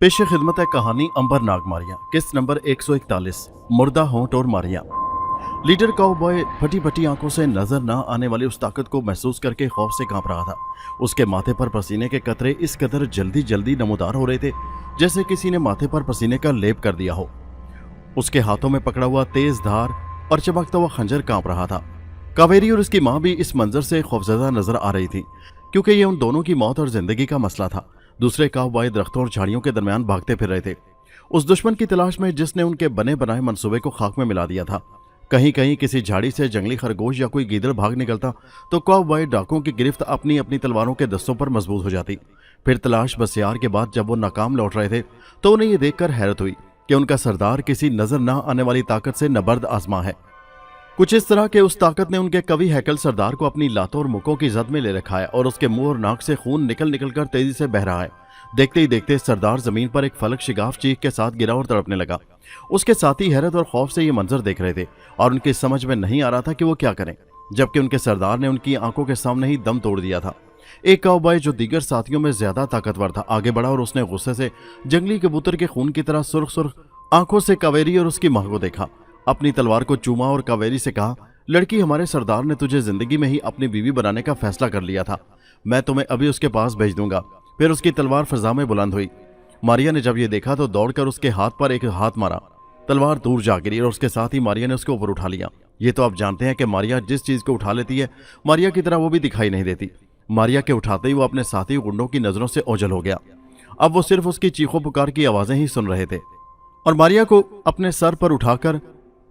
पेशे खिदमत है कहानी अंबर नागमारियां, किस्त नंबर 141, मुर्दा होंठ और मारियां। लीडर काउबॉय फटी फटी आंखों से नजर न आने वाली उस ताकत को महसूस करके खौफ से कांप रहा था। उसके माथे पर पसीने के कतरे इस कदर जल्दी जल्दी नमूदार हो रहे थे जैसे किसी ने माथे पर पसीने का लेप कर दिया हो। उसके हाथों में पकड़ा हुआ तेज धार और चमकता हुआ खंजर कांप रहा था। कावेरी और उसकी मां भी इस मंजर से खौफजदा नजर आ रही थी, क्योंकि ये उन दोनों की मौत और जिंदगी का मसला था। दूसरे काउबॉय दरख्तों और झाड़ियों के दरमियान भागते फिर रहे थे, उस दुश्मन की तलाश में जिसने उनके बने बनाए मंसूबे को खाक में मिला दिया था। कहीं कहीं किसी झाड़ी से जंगली खरगोश या कोई गीदड़ भाग निकलता तो काउबॉय डाकुओं की गिरफ्त अपनी अपनी तलवारों के दस्तों पर मजबूत हो जाती। फिर तलाश बसियार के बाद जब वो नाकाम लौट रहे थे तो उन्हें यह देखकर हैरत हुई कि उनका सरदार किसी नजर न आने वाली ताकत से नबर्द आजमा है। कुछ इस तरह के उस ताकत ने उनके कवि हैकल सरदार को अपनी लातों और मुकों की जद में ले रखा है और उसके मुंह और नाक से खून निकल निकल कर तेजी से बह रहा है। देखते ही देखते सरदार जमीन पर एक फलक शिगाफ चीख के साथ गिरा और तड़पने लगा। उसके साथी हैरत और खौफ से ये मंजर देख रहे थे और उनकी समझ में नहीं आ रहा था कि वो क्या करें, जबकि उनके सरदार ने उनकी आंखों के सामने ही दम तोड़ दिया था। एक काउबॉय जो दीगर साथियों में ज्यादा ताकतवर था आगे बढ़ा और उसने गुस्से से जंगली कबूतर के खून की तरह सुर्ख सुर्ख आंखों से कावेरी और उसकी मां को देखा। अपनी तलवार को चूमा और कावेरी से कहा, लड़की, हमारे सरदार ने तुझे जिंदगी में ही अपनी बीवी बनाने का फैसला कर लिया था। मैं तुम्हें अभी उसके पास भेज दूंगा। फिर उसकी तलवार फिजा में बुलंद हुई। मारिया ने जब ये देखा तो दौड़कर उसके हाथ पर एक हाथ मारा। तलवार दूर जा गिरी और उसके साथ ही मारिया ने उसके ऊपर उठा लिया। ये तो आप जानते हैं कि मारिया जिस चीज को उठा लेती है मारिया की तरह वो भी दिखाई नहीं देती। मारिया के उठाते ही वो अपने साथी गुंडों की नजरों से ओझल हो गया। अब वो सिर्फ उसकी चीखों पुकार की आवाजें ही सुन रहे थे और मारिया को अपने सर पर उठाकर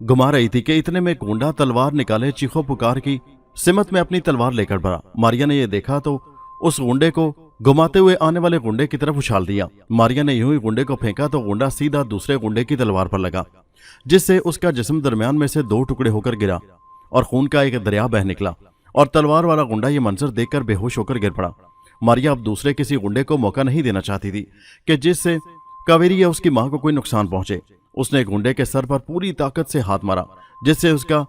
घुमा रही थी कि इतने में गुंडा तलवार निकाले चीखों पुकार की सिमत में अपनी तलवार लेकर बढ़ा। मारिया ने यह देखा तो उस गुंडे को घुमाते हुए आने वाले गुंडे की तरफ उछाल दिया। मारिया ने यूं ही गुंडे को फेंका तो गुंडा सीधा दूसरे गुंडे की तलवार पर लगा, जिससे उसका जिस्म दरमियान में से दो टुकड़े होकर गिरा और खून का एक दरिया बह निकला और तलवार वाला गुंडा ये मंजर देखकर बेहोश होकर गिर पड़ा। मारिया अब दूसरे किसी गुंडे को मौका नहीं देना चाहती थी कि जिससे कावेरी या उसकी मां को कोई नुकसान पहुंचे। उसने गुंडे के सर पर पूरी ताकत से हाथ मारा, जिससे उसका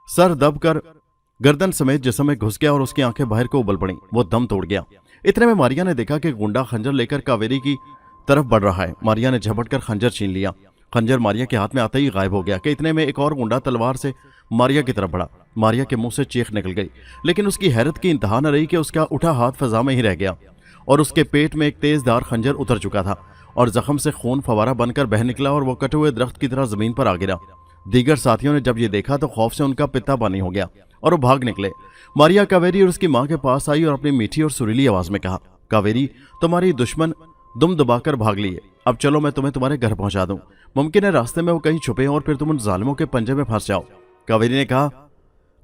सर दबकर गर्दन समेत जिस्म में घुस गया और उसकी आंखें बाहर को उबल पड़ी। वो दम तोड़ गया। इतने में मारिया ने देखा कि गुंडा खंजर लेकर कावेरी की तरफ बढ़ रहा है। मारिया ने झपटकर खंजर छीन लिया। खंजर मारिया के हाथ में आते ही गायब हो गया कि इतने में एक और गुंडा तलवार से मारिया की तरफ बढ़ा। मारिया के मुंह से चीख निकल गई, लेकिन उसकी हैरत की इंतहा न रही कि उसका उठा हाथ फजा में ही रह गया और उसके पेट में एक तेजधार खंजर उतर चुका था और जख्म से खून फवारा बनकर बह निकला और वो कटे हुए दरख्त की तरह जमीन पर आ गिरा। दीगर साथियों ने जब ये देखा तो खौफ से उनका पिता पानी हो गया और वो भाग निकले। मारिया कावेरी और उसकी मां के पास आई और अपनी मीठी और सुरीली आवाज में कहा, कावेरी, तुम्हारी दुश्मन दुम दबाकर भाग लिए। अब चलो मैं तुम्हें तुम्हारे घर पहुंचा दूं। मुमकिन है रास्ते में वो कहीं छुपे और फिर तुम उन जालिमों के पंजे में फंस जाओ। कावेरी ने कहा,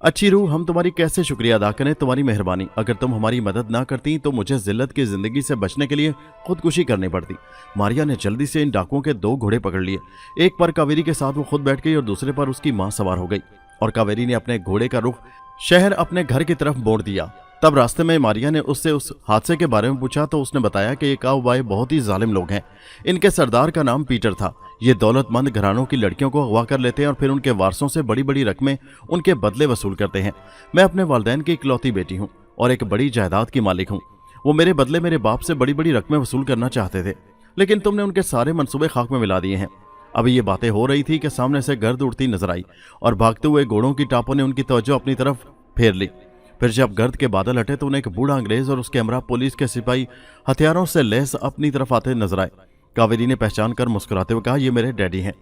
अच्छी रूह, हम तुम्हारी कैसे शुक्रिया अदा करें, तुम्हारी मेहरबानी। अगर तुम हमारी मदद ना करती तो मुझे जिल्लत की जिंदगी से बचने के लिए खुदकुशी करनी पड़ती। मारिया ने जल्दी से इन डाकुओं के दो घोड़े पकड़ लिए। एक पर कावेरी के साथ वो खुद बैठ गई और दूसरे पर उसकी मां सवार हो गई और कावेरी ने अपने घोड़े का रुख शहर अपने घर की तरफ मोड़ दिया। तब रास्ते में मारिया ने उससे उस हादसे के बारे में पूछा तो उसने बताया कि ये काउबॉय बहुत ही जालिम लोग हैं। इनके सरदार का नाम पीटर था। ये दौलतमंद घरानों की लड़कियों को अगवा कर लेते हैं और फिर उनके वारसों से बड़ी बड़ी रकमें उनके बदले वसूल करते हैं। मैं अपने वालिदैन की इकलौती बेटी हूँ और एक बड़ी जायदाद की मालिक हूँ। वो मेरे बदले मेरे बाप से बड़ी बड़ी रकमें वसूल करना चाहते थे, लेकिन तुमने उनके सारे मंसूबे खाक में मिला दिए हैं। अभी ये बातें हो रही थी कि सामने से गर्द उड़ती नजर आई और भागते हुए घोड़ों की टापों ने उनकी तवज्जो अपनी तरफ फेर ली। फिर जब गर्द के बादल हटे तो उन्हें एक बूढ़ा अंग्रेज और उसके हमरा पुलिस के सिपाही हथियारों से लैस अपनी तरफ आते नजर आए। कावेरी ने पहचान कर मुस्कुराते हुए कहा, ये मेरे डैडी हैं।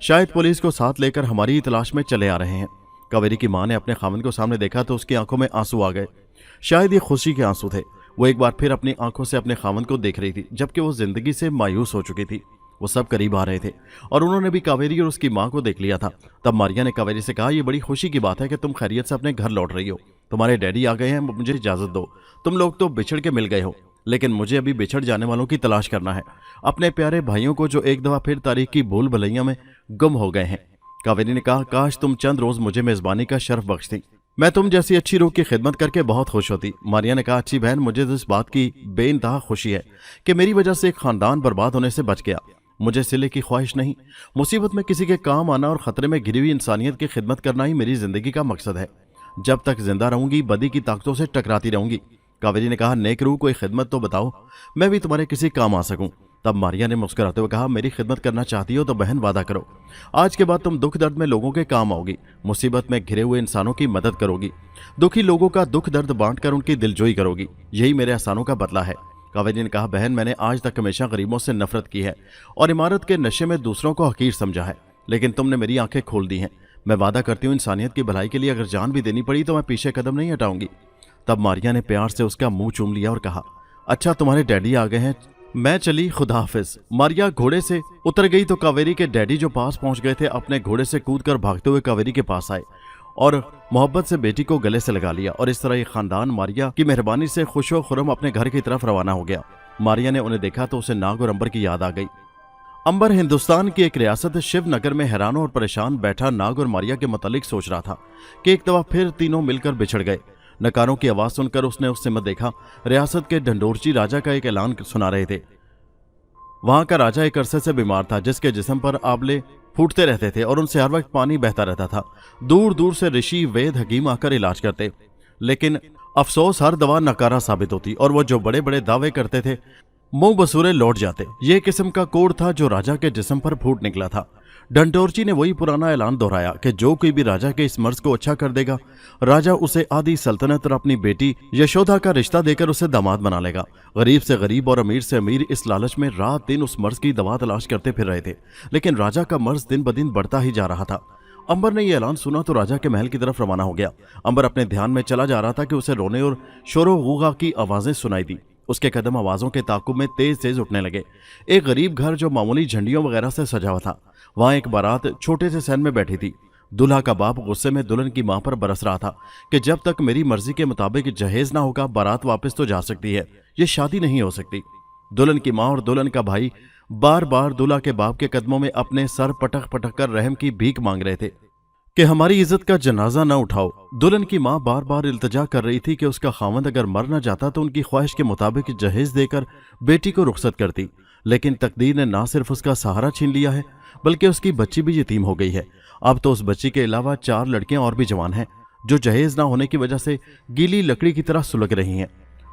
शायद पुलिस को साथ लेकर हमारी तलाश में चले आ रहे हैं। कावेरी की मां ने अपने खामन को सामने देखा तो उसकी आंखों में आंसू आ गए। शायद ये खुशी के आंसू थे। वो एक बार फिर अपनी आंखों से अपने खामन को देख रही थी, जबकि वो जिंदगी से मायूस हो चुकी थी। वो सब करीब आ रहे थे और उन्होंने भी कावेरी और उसकी मां को देख लिया था। तब मारिया ने कावेरी से कहा, यह बड़ी खुशी की बात है कि तुम खैरियत से अपने घर लौट रही हो। तुम्हारे डैडी आ गए हैं, मुझे इजाजत दो। तुम लोग तो बिछड़ के मिल गए हो, लेकिन मुझे अभी बिछड़ जाने वालों की तलाश करना है, अपने प्यारे भाइयों को जो एक दफा फिर तारीख की भूल भलैया में गुम हो गए हैं। कावेरी ने कहा, काश तुम चंद रोज मुझे मेजबानी का शर्फ बख्शती। मैं तुम जैसी अच्छी रूह की खिदमत करके बहुत खुश होती। मारिया ने कहा, अच्छी बहन, मुझे तो इस बात की बेइंतहा खुशी है कि मेरी वजह से एक खानदान बर्बाद होने से बच गया। मुझे सिले की ख्वाहिश नहीं, मुसीबत में किसी के काम आना और खतरे में घिरी हुई इंसानियत की खिदमत करना ही मेरी जिंदगी का मकसद है। जब तक जिंदा रहूंगी बदी की ताकतों से टकराती रहूंगी। कावेरी ने कहा, नेक रूह कोई खिदमत तो बताओ, मैं भी तुम्हारे किसी काम आ सकूं। तब मारिया ने मुस्कुराते हुए कहा, मेरी खिदमत करना चाहती हो तो बहन वादा करो, आज के बाद तुम दुख दर्द में लोगों के काम आओगी, मुसीबत में घिरे हुए इंसानों की मदद करोगी, दुखी लोगों का दुख दर्द बांटकर उनकी दिलजोई करोगी। यही मेरे एहसानों का बदला है। कावेरी ने कहा, बहन मैंने आज तक हमेशा गरीबों से नफरत की है और इमारत के नशे में दूसरों को हकीर समझा है, लेकिन तुमने मेरी आंखें खोल दी हैं। मैं वादा करती हूँ इंसानियत की भलाई के लिए अगर जान भी देनी पड़ी तो मैं पीछे कदम नहीं हटाऊंगी। तब मारिया ने प्यार से उसका मुंह चूम लिया और कहा, अच्छा तुम्हारे डैडी आ गए हैं, मैं चली, खुदा हाफिज। मारिया घोड़े से उतर गई तो कावेरी के डैडी जो पास पहुंच गए थे अपने घोड़े से कूदकर भागते हुए कावेरी के पास आए और मोहब्बत से बेटी को गले से लगा लिया। और इस तरह ये खानदान मारिया की मेहरबानी से खुशो खुरम अपने घर की तरफ रवाना हो गया। मारिया ने उन्हें देखा तो उसे नाग और अंबर की याद आ गई। अंबर हिंदुस्तान की एक रियासत शिवनगर में हैरान और परेशान बैठा नाग और मारिया के मुतालिक सोच रहा था कि एक दफा फिर तीनों मिलकर बिछड़ गए। नकारों की आवाज सुनकर उसने उस समय देखा रियासत के ढंडोरची राजा का एक ऐलान सुना रहे थे। वहां का राजा एक अरसे से बीमार था, जिसके जिस्म पर आबले फूटते रहते थे और उनसे हर वक्त पानी बहता रहता था। दूर दूर से ऋषि वैद हकीम आकर इलाज करते, लेकिन अफसोस हर दवा नकारा साबित होती और वो जो बड़े बड़े दावे करते थे मुंह बसूरे लौट जाते। ये किस्म का कोड़ था जो राजा के जिस्म पर फूट निकला था। ढंडोरची ने वही पुराना ऐलान दोहराया कि जो कोई भी राजा के इस मर्ज को अच्छा कर देगा, राजा उसे आधी सल्तनत और अपनी बेटी यशोदा का रिश्ता देकर उसे दामाद बना लेगा। गरीब से गरीब और अमीर से अमीर इस लालच में रात दिन उस मर्ज की दवा तलाश करते फिर रहे थे, लेकिन राजा का मर्ज दिन ब दिन बढ़ता ही जा रहा था। अंबर ने यह ऐलान सुना तो राजा के महल की तरफ रवाना हो गया। अंबर अपने ध्यान में चला जा रहा था कि उसे रोने और शोरो गुगा की आवाजें सुनाई दी। उसके कदम आवाजों के ताकुब में तेज तेज उठने लगे। एक गरीब घर जो मामूली झंडियों वगैरह से सजा हुआ था, वहां एक बारात छोटे से सैन में बैठी थी। दूल्हा का बाप गुस्से में दुल्हन की मां पर बरस रहा था कि जब तक मेरी मर्जी के मुताबिक जहेज ना होगा बारात वापस तो जा सकती है, ये शादी नहीं हो सकती। दुल्हन की मां और दुल्हन का भाई बार बार दूल्हा के बाप के कदमों में अपने सर पटक पटक कर रहम की भीख मांग रहे थे कि हमारी इज्जत का जनाजा न उठाओ। दुल्हन की मां बार बार इल्तजा कर रही थी कि उसका खावंद अगर मर न जाता तो उनकी ख्वाहिश के मुताबिक जहेज देकर बेटी को रुखसत करती, लेकिन तकदीर ने ना सिर्फ उसका सहारा छीन लिया है बल्कि उसकी बच्ची भी यतीम हो गई है। अब तो उस बच्ची के अलावा 4 लड़कियां और भी जवान हैं जो जहेज ना होने की वजह से गीली लकड़ी की तरह सुलग रही हैं।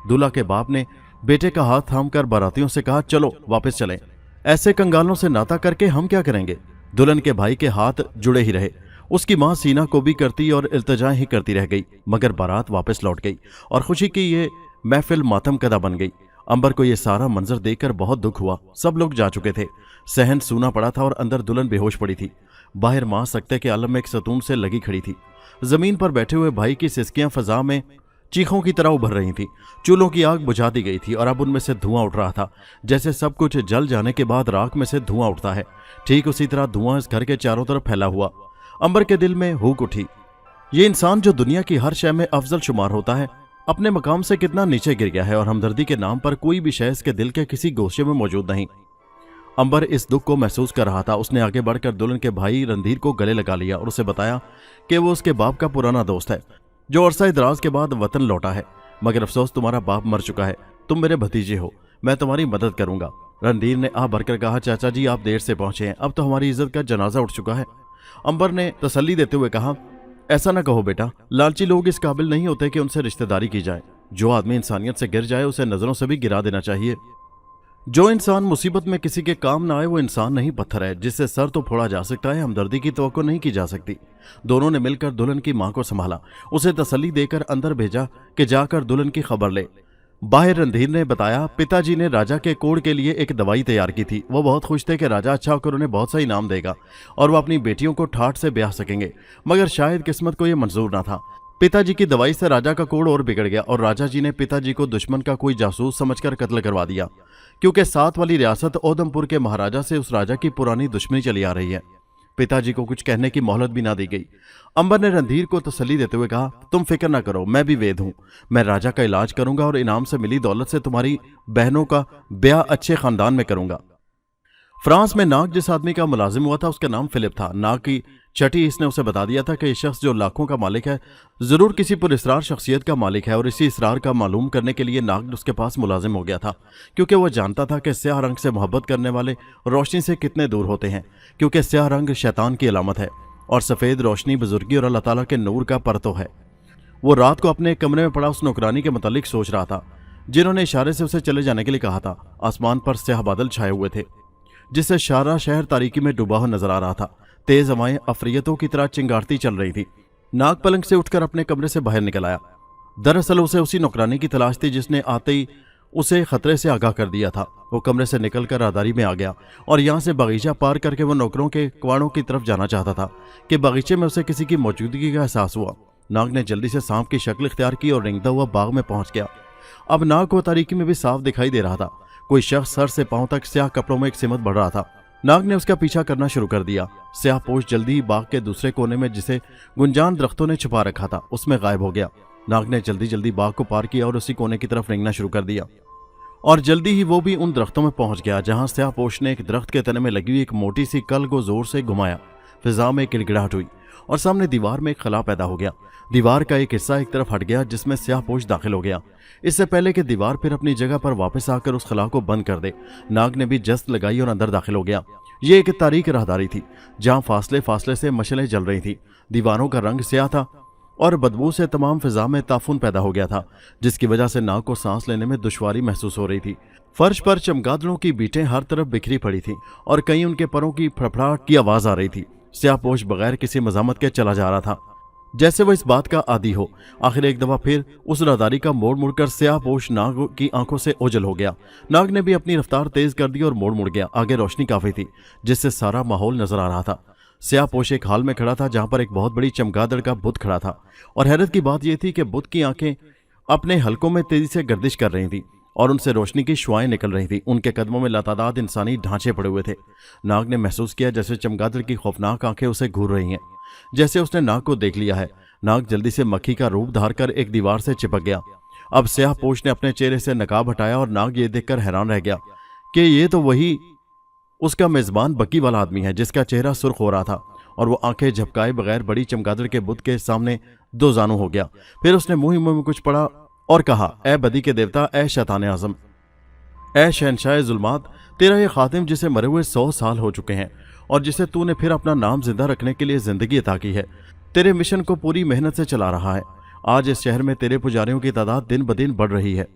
दूल्हा के बाप ने बेटे का हाथ थाम कर बारातियों से कहा, चलो वापस चलें, ऐसे कंगालों से नाता करके हम क्या करेंगे। दुल्हन के भाई के हाथ जुड़े ही रहे। उसकी मां सीना को भी करती और इल्तजा ही करती रह गई, मगर बारात वापस लौट गई और खुशी की ये महफिल मातम कदा बन गई। अंबर को यह सारा मंजर देखकर बहुत दुख हुआ। सब लोग जा चुके थे, सहन सूना पड़ा था और अंदर दुल्हन बेहोश पड़ी थी। बाहर मां सकते के आलम में एक सतून से लगी खड़ी थी। जमीन पर बैठे हुए भाई की सिसकियां फजा में चीखों की तरह उभर रही थी। चूल्हों की आग बुझा दी गई थी और अब उनमें से धुआं उठ रहा था। जैसे सब कुछ जल जाने के बाद राख में से धुआं उठता है, ठीक उसी तरह धुआं इस घर के चारों तरफ फैला हुआ। अंबर के दिल में हुक उठी, ये इंसान जो दुनिया की हर शय में अफजल शुमार होता है अपने मकाम से कितना नीचे गिर गया है और हमदर्दी के नाम पर कोई भी शय इसके दिल के किसी गोशे में मौजूद नहीं। अंबर इस दुख को महसूस कर रहा था। उसने आगे बढ़कर दुल्हन के भाई रणधीर को गले लगा लिया और उसे बताया कि वो उसके बाप का पुराना दोस्त है जो अरसा दराज के बाद वतन लौटा है, मगर अफसोस तुम्हारा बाप मर चुका है। तुम मेरे भतीजे हो, मैं तुम्हारी मदद करूंगा। रणधीर ने आ भरकर कहा, चाचा जी आप देर से पहुंचे हैं, अब तो हमारी इज्जत का जनाजा उठ चुका है। अंबर ने तसल्ली देते हुए कहा, ऐसा ना कहो बेटा, लालची लोग इस काबिल नहीं होते कि उनसे रिश्तेदारी की जाए। जो आदमी इंसानियत से गिर जाए उसे नजरों से भी गिरा देना चाहिए। जो इंसान मुसीबत में किसी के काम ना आए वो इंसान नहीं पत्थर है जिससे सर तो फोड़ा जा सकता है, हमदर्दी की तवक्को नहीं की जा सकती। दोनों ने मिलकर दुल्हन की मां को संभाला, उसे तसल्ली देकर अंदर भेजा कि जाकर दुल्हन की खबर ले। बाहर रणधीर ने बताया, पिताजी ने राजा के कोड़ के लिए एक दवाई तैयार की थी। वो बहुत खुश थे कि राजा अच्छा होकर उन्हें बहुत सा इनाम देगा और वो अपनी बेटियों को ठाठ से ब्याह सकेंगे, मगर शायद किस्मत को यह मंजूर ना था। पिताजी की दवाई से राजा का कोड़ और बिगड़ गया और राजा जी ने पिताजी को दुश्मन का कोई जासूस समझकर कत्ल करवा दिया, क्योंकि साथ वाली रियासत ओधमपुर के महाराजा से उस राजा की पुरानी दुश्मनी चली आ रही है। पिताजी को कुछ कहने की मोहलत भी ना दी गई। अंबर ने रणधीर को तसल्ली देते हुए कहा, तुम फिक्र ना करो, मैं भी वेद हूं। मैं राजा का इलाज करूंगा और इनाम से मिली दौलत से तुम्हारी बहनों का ब्याह अच्छे खानदान में करूंगा। फ्रांस में नाग जिस आदमी का मुलाजिम हुआ था उसका नाम फिलिप था। नाग की छठी इसने उसे बता दिया था कि यह शख्स जो लाखों का मालिक है जरूर किसी पुरस्रार शख्सियत का मालिक है, और इसी इसरार का मालूम करने के लिए नाग उसके पास मुलाजिम हो गया था, क्योंकि वह जानता था कि स्याह रंग से मोहब्बत करने वाले रोशनी से कितने दूर होते हैं, क्योंकि स्याह रंग शैतान की अलामत है और सफ़ेद रोशनी बुजुर्गी और अल्लाह ताला के नूर का परतो है। वो रात को अपने कमरे में पड़ा उस नौकरानी के मुतालिक सोच रहा था जिन्होंने इशारे से उसे चले जाने के लिए कहा था। आसमान पर स्याह बादल छाए हुए थे जिससे सारा शहर तारीकी में डूबा हुआ नजर आ रहा था। तेज हवाएं अफरियतों की तरह चिंगारती चल रही थी। नाग पलंग से उठकर अपने कमरे से बाहर निकल आया। दरअसल उसे उसी नौकरानी की तलाश थी जिसने आते ही उसे खतरे से आगाह कर दिया था। वो कमरे से निकलकर राहदारी में आ गया और यहाँ से बगीचा पार करके वो नौकरों के कवाड़ों की तरफ जाना चाहता था कि बगीचे में उसे किसी की मौजूदगी का एहसास हुआ। नाग ने जल्दी से सांप की शक्ल इख्तियार की और रेंगता हुआ बाग में पहुंच गया। अब नाग को तारीकी में भी साफ दिखाई दे रहा था। कोई शख्स सर से पांव तक स्याह कपड़ों में एक सिमत बढ़ रहा था। नाग ने उसका पीछा करना शुरू कर दिया। स्याह पोश जल्दी ही बाग के दूसरे कोने में जिसे गुंजान दरख्तों ने छुपा रखा था उसमें गायब हो गया। नाग ने जल्दी जल्दी बाग को पार किया और उसी कोने की तरफ रेंगना शुरू कर दिया और जल्दी ही वो भी उन दरख्तों में पहुंच गया जहां स्याह पोश ने एक दरख्त के तने में लगी हुई एक मोटी सी कल को जोर से घुमाया। फिजा में गिड़गिड़ाहट हुई और सामने दीवार में एक खला पैदा हो गया। दीवार का एक हिस्सा एक तरफ हट गया जिसमें स्याह पोश दाखिल हो गया। इससे पहले कि दीवार फिर अपनी जगह पर वापस आकर उस खला को बंद कर दे, नाग ने भी जस्त लगाई और अंदर दाखिल हो गया। ये एक तारीक राहदारी थी जहां फासले फासले से मशलें जल रही थी। दीवारों का रंग स्याह था और बदबू से तमाम फिजा में ताफुन पैदा हो गया था जिसकी वजह से नाग को सांस लेने में दुश्वारी महसूस हो रही थी। फर्श पर चमगादड़ों की बीटें हर तरफ बिखरी पड़ी थी और कहीं उनके परों की फड़फड़ाहट की आवाज आ रही थी। स्याहपोश बगैर किसी मजामत के चला जा रहा था जैसे वह इस बात का आदी हो। आखिर एक दफा फिर उस राहदारी का मोड़ मुड़कर स्याहपोश नाग की आंखों से ओझल हो गया। नाग ने भी अपनी रफ्तार तेज कर दी और मोड़ मुड़ गया। आगे रोशनी काफी थी जिससे सारा माहौल नजर आ रहा था। स्याहपोश एक हाल में खड़ा था जहां पर एक बहुत बड़ी चमगादड़ का बुत खड़ा था और हैरत की बात यह थी कि बुत की आंखें अपने हलकों में तेजी से गर्दिश कर रही थी और उनसे रोशनी की शुआएं निकल रही थी। उनके कदमों में लातादाद इंसानी ढांचे पड़े हुए थे। नाग ने महसूस किया जैसे चमगादड़ की खौफनाक आंखें उसे घूर रही हैं, जैसे उसने नाग को देख लिया है। नाग जल्दी से मक्खी का रूप धार कर एक दीवार से चिपक गया। अब स्याहपोश ने अपने चेहरे से नकाब हटाया और नाग ये देखकर हैरान रह गया कि ये तो वही उसका मेजबान बकी वाला आदमी है जिसका चेहरा सुर्ख हो रहा था और वो आंखें झपकाए बगैर बड़ी चमगादड़ के बुत के सामने दो जानू हो गया। फिर उसने मुंह ही मुंह में कुछ पड़ा और कहा, ए बदी के देवता, ए शैतान आजम, ए शहनशाह जुल्मात, तेरा ये खातिम जिसे मरे हुए 100 साल हो चुके हैं और जिसे तूने फिर अपना नाम जिंदा रखने के लिए जिंदगी अता की है, तेरे मिशन को पूरी मेहनत से चला रहा है। आज इस शहर में तेरे पुजारियों की तादाद दिन ब दिन बढ़ रही है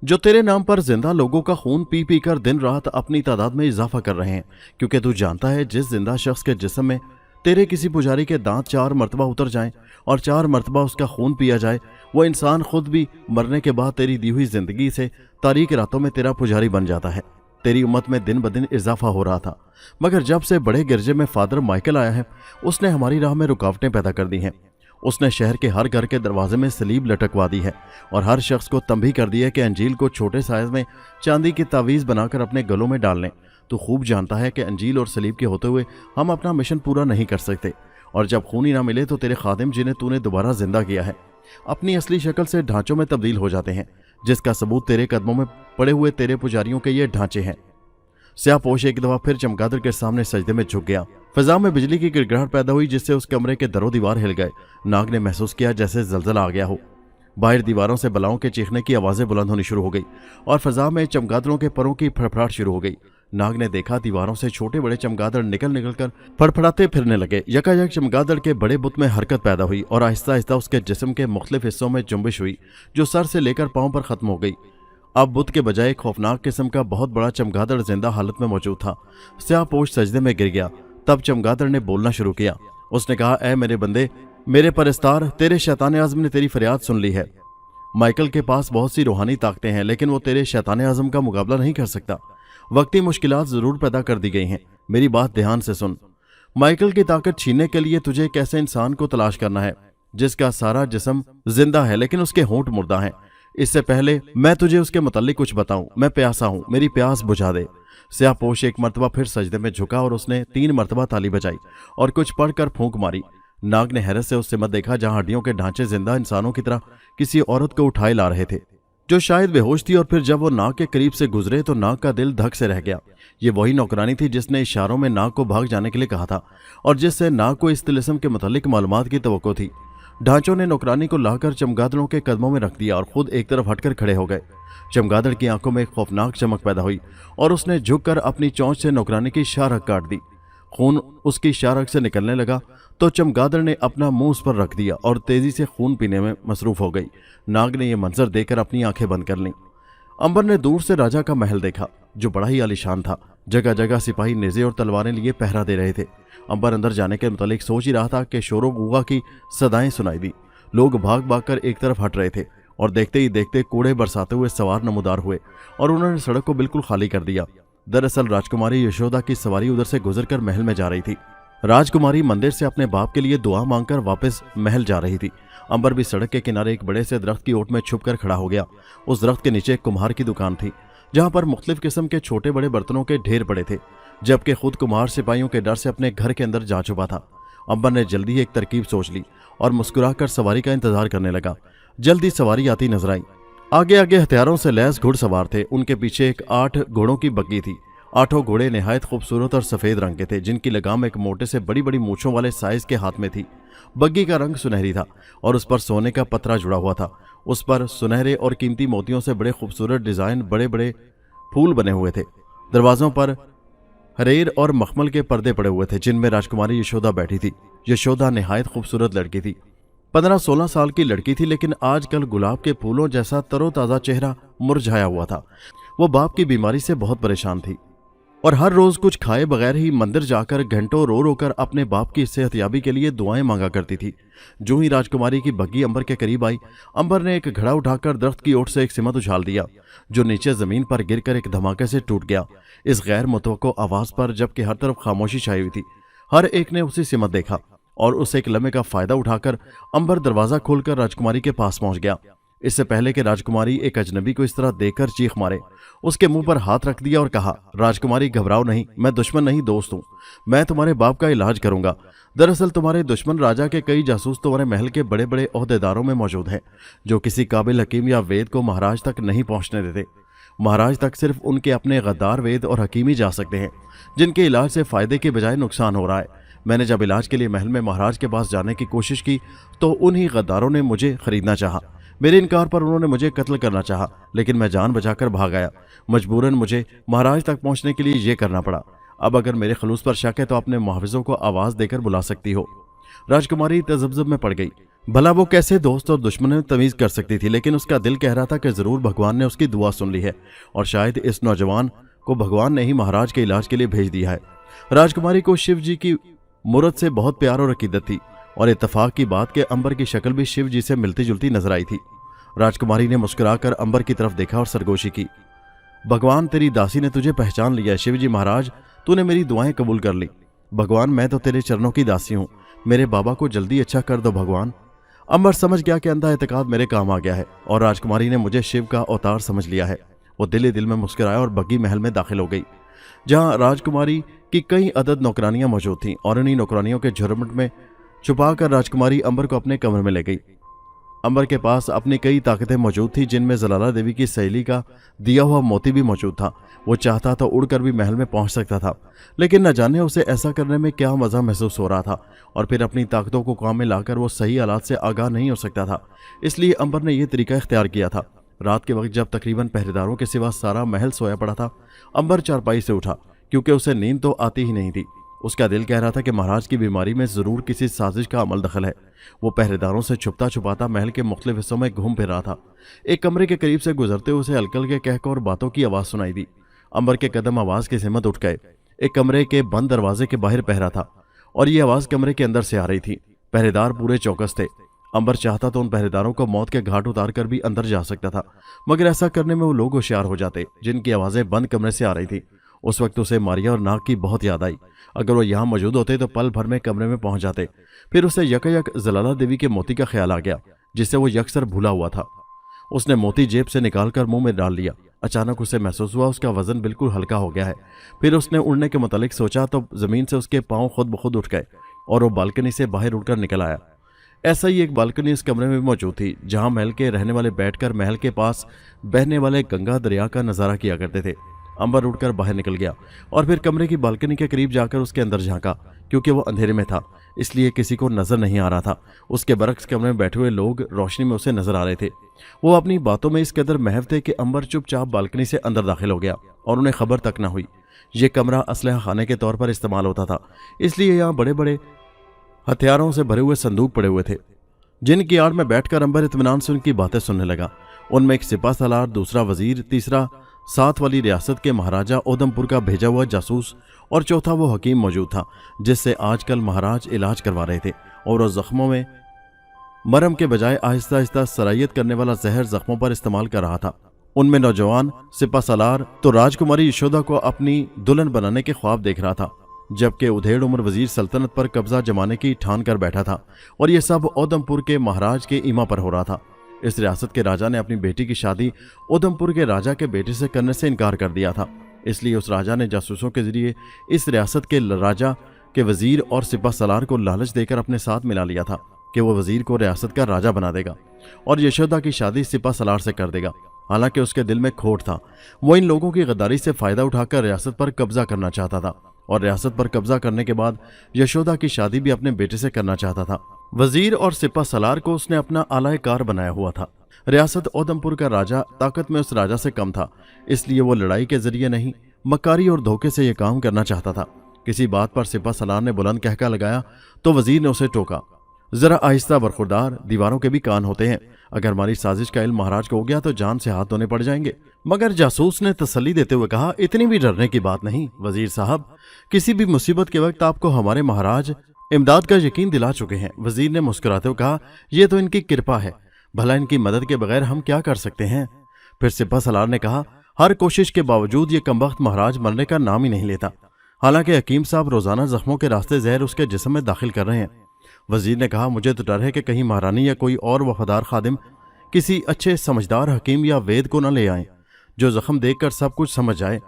जो तेरे नाम पर जिंदा लोगों का खून पी पी कर दिन रात अपनी तादाद में इजाफा कर रहे हैं, क्योंकि तू जानता है जिस जिंदा शख्स के जिस्म में तेरे किसी पुजारी के दांत 4 मरतबा उतर जाएं और 4 मरतबा उसका खून पिया जाए, वो इंसान खुद भी मरने के बाद तेरी दी हुई जिंदगी से तारीक रातों में तेरा पुजारी बन जाता है। तेरी उम्मत में दिन ब दिन इजाफा हो रहा था, मगर जब से बड़े गिरजे में फादर माइकल आया है उसने हमारी राह में रुकावटें पैदा कर दी हैं। उसने शहर के हर घर के दरवाजे में सलीब लटकवा दी है और हर शख्स को तंबीह कर दी है कि अंजील को छोटे साइज में चांदी की तावीज़ बनाकर अपने गलों में डाल लें। तो खूब जानता है कि अंजील और सलीब के होते हुए हम अपना मिशन पूरा नहीं कर सकते, और जब खून ही ना मिले तो तेरे खादिम जिन्हें तूने दोबारा जिंदा किया है अपनी असली शक्ल से ढांचों में तब्दील हो जाते हैं, जिसका सबूत तेरे कदमों में पड़े हुए तेरे पुजारियों के ये ढांचे हैं। स्याहपोश एक दफा फिर चमगादड़ के सामने सजदे में झुक गया। फिजा में बिजली की गिड़गिड़ाहट पैदा हुई जिससे उस कमरे के दरो दीवार हिल गए। नाग ने महसूस किया जैसे जलजला आ गया हो। बाहर दीवारों से बलाओं के चीखने की आवाजें बुलंद होनी शुरू हो गई और फिजा में चमगादड़ों के परों की फड़फड़ाहट शुरू हो गई। नाग ने देखा दीवारों से छोटे बड़े चमगादड़ निकल निकल कर फड़फड़ाते फिरने लगे। यकायक चमगादड़ के बड़े बुत में हरकत पैदा हुई और आहिस्ता आहिस्ता उसके जिस्म के मुख्तलिफ हिस्सों में जुम्बिश हुई जो सर से लेकर पांव पर खत्म हो गई। अब बुत के बजाय एक खौफनाक किस्म का बहुत बड़ा चमगादड़ जिंदा हालत में मौजूद था। स्याहपोश सजदे में गिर गया। तब चमगादड़ ने बोलना शुरू किया। उसने कहा, ए मेरे बंदे, मेरे परस्तार, तेरे शैतान आज़म ने तेरी फरियाद सुन ली है। माइकल के पास बहुत सी रूहानी ताकतें हैं लेकिन वो तेरे शैतान आज़म का मुकाबला नहीं कर सकता। वक्ती मुश्किलात जरूर पैदा कर दी गई हैं, मेरी बात ध्यान से सुन। माइकल की ताकत छीनने के लिए तुझे एक ऐसे इंसान को तलाश करना है जिसका सारा जिस्म जिंदा है लेकिन उसके होंठ मुर्दा हैं। इससे पहले मैं तुझे उसके मुतालिक कुछ बताऊं, मैं प्यासा हूं, मेरी प्यास बुझा दे। स्याहपोश एक मरतबा फिर सजदे में झुका और उसने 3 मरतबा ताली बजाई और कुछ पढ़कर फूंक मारी। नाग ने हैरत से उस सिमत देखा जहां हड्डियों के ढांचे जिंदा इंसानों की तरह किसी औरत को उठाए ला रहे थे जो शायद बेहोश थी, और फिर जब वो नाग के करीब से गुजरे तो नाग का दिल धक से रह गया। ये वही नौकरानी थी जिसने इशारों में नाग को भाग जाने के लिए कहा था और जिससे नाग को इस तिलिस्म के मुतालिक मालूमात की तवक्को थी। ढांचों ने नौकरानी को लाकर चमगादड़ों के कदमों में रख दिया और खुद एक तरफ हटकर खड़े हो गए। चमगादड़ की आंखों में एक खौफनाक चमक पैदा हुई और उसने झुककर अपनी चोंच से नौकरानी की शाहरग काट दी। खून उसकी शाहरग से निकलने लगा तो चमगादड़ ने अपना मुंह उस पर रख दिया और तेजी से खून पीने में मसरूफ हो गई। नाग ने यह मंजर देखकर अपनी आंखें बंद कर लीं। अंबर ने दूर से राजा का महल देखा, जो बड़ा ही आलीशान था। जगह जगह सिपाही नेज़े और तलवारें लिए पहरा दे रहे थे। अंबर अंदर जाने के मुतालिक सोच ही रहा था कि शोरो गुगा की सदाएं सुनाई दी। लोग भाग भाग कर एक तरफ हट रहे थे और देखते ही देखते कूड़े बरसाते हुए सवार नमूदार हुए और उन्होंने सड़क को बिल्कुल खाली कर दिया। दरअसल राजकुमारी यशोदा की सवारी उधर से गुजरकर महल में जा रही थी। राजकुमारी मंदिर से अपने बाप के लिए दुआ मांगकर वापस महल जा रही थी। अंबर भी सड़क के किनारे एक बड़े से दरख्त की ओट में छुपकर खड़ा हो गया। उस दरख्त के नीचे एक कुम्हार की दुकान थी, जहां पर मुख्तलिफ किस्म के छोटे बड़े बर्तनों के ढेर पड़े थे, जबकि खुद कुम्हार सिपाहियों के डर से अपने घर के अंदर जा छुपा था। अंबर ने जल्दी एक तरकीब सोच ली और मुस्कुराकर सवारी का इंतजार करने लगा। जल्दी सवारी आती नजर आई। आगे आगे हथियारों से लैस घुड़सवार थे। उनके पीछे एक 8 घोड़ों की बग्गी थी। 8 घोड़े निहायत खूबसूरत और सफेद रंग के थे, जिनकी लगाम एक मोटे से बड़ी बड़ी मूंछों वाले साइज के हाथ में थी। बग्गी का रंग सुनहरी था और उस पर सोने का पतरा जुड़ा हुआ था। उस पर सुनहरे और कीमती मोतियों से बड़े खूबसूरत डिजाइन, बड़े बड़े फूल बने हुए थे। दरवाजों पर हरेर और मखमल के पर्दे पड़े हुए थे, जिनमें राजकुमारी यशोदा बैठी थी। यशोदा निहायत खूबसूरत लड़की थी। 15-16 साल की लड़की थी, लेकिन आजकल गुलाब के फूलों जैसा तरोताज़ा चेहरा मुरझाया हुआ था। वो बाप की बीमारी से बहुत परेशान थी और हर रोज कुछ खाए बगैर ही मंदिर जाकर घंटों रो रो कर अपने बाप की सेहतयाबी के लिए दुआएं मांगा करती थी। जो ही राजकुमारी की बग्गी अंबर के करीब आई, अंबर ने एक घड़ा उठाकर दरख्त की ओट से एक सिमत उछाल दिया, जो नीचे जमीन पर गिरकर एक धमाके से टूट गया। इस गैर मुतवक्को आवाज पर जबकि हर तरफ खामोशी छाई हुई थी, हर एक ने उसी सिमत देखा और उस एक लम्हे का फायदा उठाकर अंबर दरवाजा खोलकर राजकुमारी के पास पहुंच गया। इससे पहले कि राजकुमारी एक अजनबी को इस तरह देखकर चीख मारे, उसके मुंह पर हाथ रख दिया और कहा, राजकुमारी घबराओ नहीं, मैं दुश्मन नहीं दोस्त हूं। मैं तुम्हारे बाप का इलाज करूंगा। दरअसल तुम्हारे दुश्मन राजा के कई जासूस तुम्हारे महल के बड़े बड़े ओहदेदारों में मौजूद हैं, जो किसी काबिल हकीम या वेद को महाराज तक नहीं पहुंचने देते। महाराज तक सिर्फ उनके अपने गद्दार वेद और हकीम ही जा सकते हैं, जिनके इलाज से फायदे के बजाय नुकसान हो रहा है। मैंने जब इलाज के लिए महल में महाराज के पास जाने की कोशिश की तो उन्हीं गद्दारों ने मुझे खरीदना चाहा। मेरे इनकार पर उन्होंने मुझे कत्ल करना चाहा, लेकिन मैं जान बचाकर भाग आया। मजबूरन मुझे महाराज तक पहुंचने के लिए ये करना पड़ा। अब अगर मेरे खलूस पर शक है तो अपने मुहाफिजों को आवाज देकर बुला सकती हो। राजकुमारी तजब्जुब में पड़ गई। भला वो कैसे दोस्त और दुश्मन में तमीज कर सकती थी, लेकिन उसका दिल कह रहा था कि जरूर भगवान ने उसकी दुआ सुन ली है और शायद इस नौजवान को भगवान ने ही महाराज के इलाज के लिए भेज दिया है। राजकुमारी को शिव जी की मूरत से बहुत प्यार और अकीदत थी और इत्तफाक की बात के अंबर की शक्ल भी शिव जी से मिलती जुलती नजर आई थी। राजकुमारी ने मुस्कुराकर अंबर की तरफ देखा और सरगोशी की, भगवान तेरी दासी ने तुझे पहचान लिया है। शिव जी महाराज, तूने मेरी दुआएं कबूल कर ली। भगवान मैं तो तेरे चरणों की दासी हूँ, मेरे बाबा को जल्दी अच्छा कर दो भगवान। अंबर समझ गया कि अंधा एतकाद मेरे काम आ गया है और राजकुमारी ने मुझे शिव का अवतार समझ लिया है। वो दिल ही दिल में मुस्कुराया और बग्गी महल में दाखिल हो गई, जहाँ राजकुमारी की कई अदद नौकरानियां मौजूद थीं और उन्हीं नौकरानियों के झुरमुट में छुपाकर राजकुमारी अंबर को अपने कमरे में ले गई। अंबर के पास अपनी कई ताकतें मौजूद थी, जिनमें जलाला देवी की सहेली का दिया हुआ मोती भी मौजूद था। वो चाहता तो उड़कर भी महल में पहुंच सकता था, लेकिन न जाने उसे ऐसा करने में क्या मजा महसूस हो रहा था और फिर अपनी ताकतों को काम में लाकर वो सही हालात से आगाह नहीं हो सकता था। इसलिए अंबर ने यह तरीका इख्तियार किया था। रात के वक्त जब तकरीबन पहरेदारों के सिवा सारा महल सोया पड़ा था, अंबर चारपाई से उठा, क्योंकि उसे नींद तो आती ही नहीं थी। उसका दिल कह रहा था कि महाराज की बीमारी में जरूर किसी साजिश का अमल दखल है। वो पहरेदारों से छुपता छुपाता महल के मुख्तलिफ हिस्सों में घूम फिर रहा था। एक कमरे के करीब से गुजरते हुए उसे हल्के हल्के कहकर और बातों की आवाज सुनाई दी। अंबर के कदम आवाज की हिम्मत उठ गए। एक कमरे के बंद दरवाजे के बाहर पहरा था और ये आवाज कमरे के अंदर से आ रही थी। पहरेदार पूरे चौकस थे। अंबर चाहता तो उन पहरेदारों को मौत के घाट उतार कर भी अंदर जा सकता था, मगर ऐसा करने में वो लोग होशियार हो जाते जिनकी आवाजें बंद कमरे से आ रही थी। उस वक्त उसे मारिया और नाग की बहुत याद आई। अगर वो यहाँ मौजूद होते तो पल भर में कमरे में पहुंच जाते। फिर उसे यकयक जलाला देवी के मोती का ख्याल आ गया, जिससे वो यकसर भूला हुआ था। उसने मोती जेब से निकालकर मुंह में डाल लिया। अचानक उसे महसूस हुआ उसका वजन बिल्कुल हल्का हो गया है। फिर उसने उड़ने के मुतालिक सोचा तो जमीन से उसके पांव खुद ब खुद उठ गए और वो बालकनी से बाहर उड़कर निकल आया। ऐसा ही एक बालकनी इस कमरे में मौजूद थी, जहां महल के रहने वाले बैठकर महल के पास बहने वाले गंगा दरिया का नजारा किया करते थे। अंबर उड़कर बाहर निकल गया और फिर कमरे की बालकनी के करीब जाकर उसके अंदर झांका। क्योंकि वो अंधेरे में था, इसलिए किसी को नजर नहीं आ रहा था। उसके बरक्स कमरे में बैठे हुए लोग रोशनी में उसे नजर आ रहे थे। वो अपनी बातों में इस कदर महव थे कि अंबर चुपचाप बालकनी से अंदर दाखिल हो गया और उन्हें खबर तक न हुई। ये कमरा असलहा खाने के तौर पर इस्तेमाल होता था, इसलिए यहाँ बड़े बड़े हथियारों से भरे हुए संदूक पड़े हुए थे, जिनकी आड़ में बैठकर अंबर इत्मीनान से उनकी बातें सुनने लगा। उनमें एक सिपा सलार, दूसरा वजीर, तीसरा साथ वाली रियासत के महाराजा उधमपुर का भेजा हुआ जासूस और चौथा वो हकीम मौजूद था जिससे आजकल महाराज इलाज करवा रहे थे और वो जख्मों में मरहम के बजाय आहिस्ता आहिस्ता सरायत करने वाला जहर जख्मों पर इस्तेमाल कर रहा था। उनमें नौजवान सिपा सलार तो राजकुमारी यशोदा को अपनी दुल्हन बनाने के ख्वाब देख रहा था, जबकि उधेड़ उम्र वजीर सल्तनत पर कब्जा जमाने की ठान कर बैठा था और यह सब उधमपुर के महाराज के ईमा पर हो रहा था। इस रियासत के राजा ने अपनी बेटी की शादी उधमपुर के राजा के बेटे से करने से इनकार कर दिया था, इसलिए उस राजा ने जासूसों के जरिए इस रियासत के राजा के वजीर और सिपा सलार को लालच देकर अपने साथ मिला लिया था कि वो वजीर को रियासत का राजा बना देगा और यशोदा की शादी सिपा सलार से कर देगा। हालांकि उसके दिल में खोट था, वो इन लोगों की गद्दारी से फायदा उठाकर रियासत पर कब्जा करना चाहता था और रियासत पर कब्जा करने के बाद यशोदा की शादी भी अपने बेटे से करना चाहता था। वजीर और सिपा सलार को उसने अपना आलाए कार बनाया हुआ था। रियासत उधमपुर का राजा ताकत में उस राजा से कम था, इसलिए वो लड़ाई के जरिए नहीं मकारी और धोखे से यह काम करना चाहता था। किसी बात पर सिपा सलार ने बुलंद कहका लगाया तो वजीर ने उसे टोका, जरा आहिस्ता बरखुरदार, दीवारों के भी कान होते हैं। अगर हमारी साजिश का इल्म महाराज को हो गया तो जान से हाथ धोने पड़ जाएंगे। मगर जासूस ने तसल्ली देते हुए कहा, इतनी भी डरने की बात नहीं वजीर साहब, किसी भी मुसीबत के वक्त आपको हमारे महाराज इमदाद का यकीन दिला चुके हैं। वजीर ने मुस्कुराते हुए कहा, यह तो इनकी कृपा है, भला इनकी मदद के बगैर हम क्या कर सकते हैं। फिर सिपा सलार ने कहा, हर कोशिश के बावजूद ये कमबख्त महाराज मरने का नाम ही नहीं लेता। हालांकि हकीम साहब रोजाना जख्मों के रास्ते जहर उसके जिस्म में दाखिल कर रहे हैं। वजीर ने कहा, मुझे तो डर है कि कहीं महारानी या कोई और वफादार खादिम किसी अच्छे समझदार हकीम या वेद को न ले आए जो जख्म देखकर सब कुछ समझ जाए।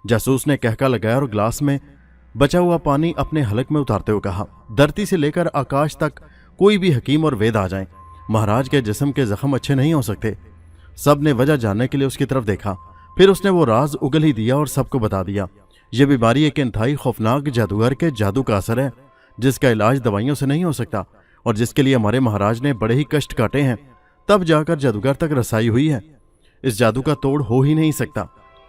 जासूस ने कहका लगाया और गिलास में बचा हुआ पानी अपने हलक में उतारते हुए कहा, धरती से लेकर आकाश तक कोई भी हकीम और वेद आ जाए, महाराज के जिस्म के जख्म अच्छे नहीं हो सकते। सब ने वजह जानने के लिए उसकी तरफ देखा, फिर उसने वो राज उगल ही दिया और सबको बता दिया। यह बीमारी एक इंतहाई खौफनाक जादूगर के जादू का असर है जिसका इलाज दवाइयों से नहीं हो सकता और जिसके लिए हमारे महाराज ने बड़े ही कष्ट काटे हैं, तब जाकर जादूगर तक रसाई हुई है। इस जादू का तोड़ हो ही नहीं सकता।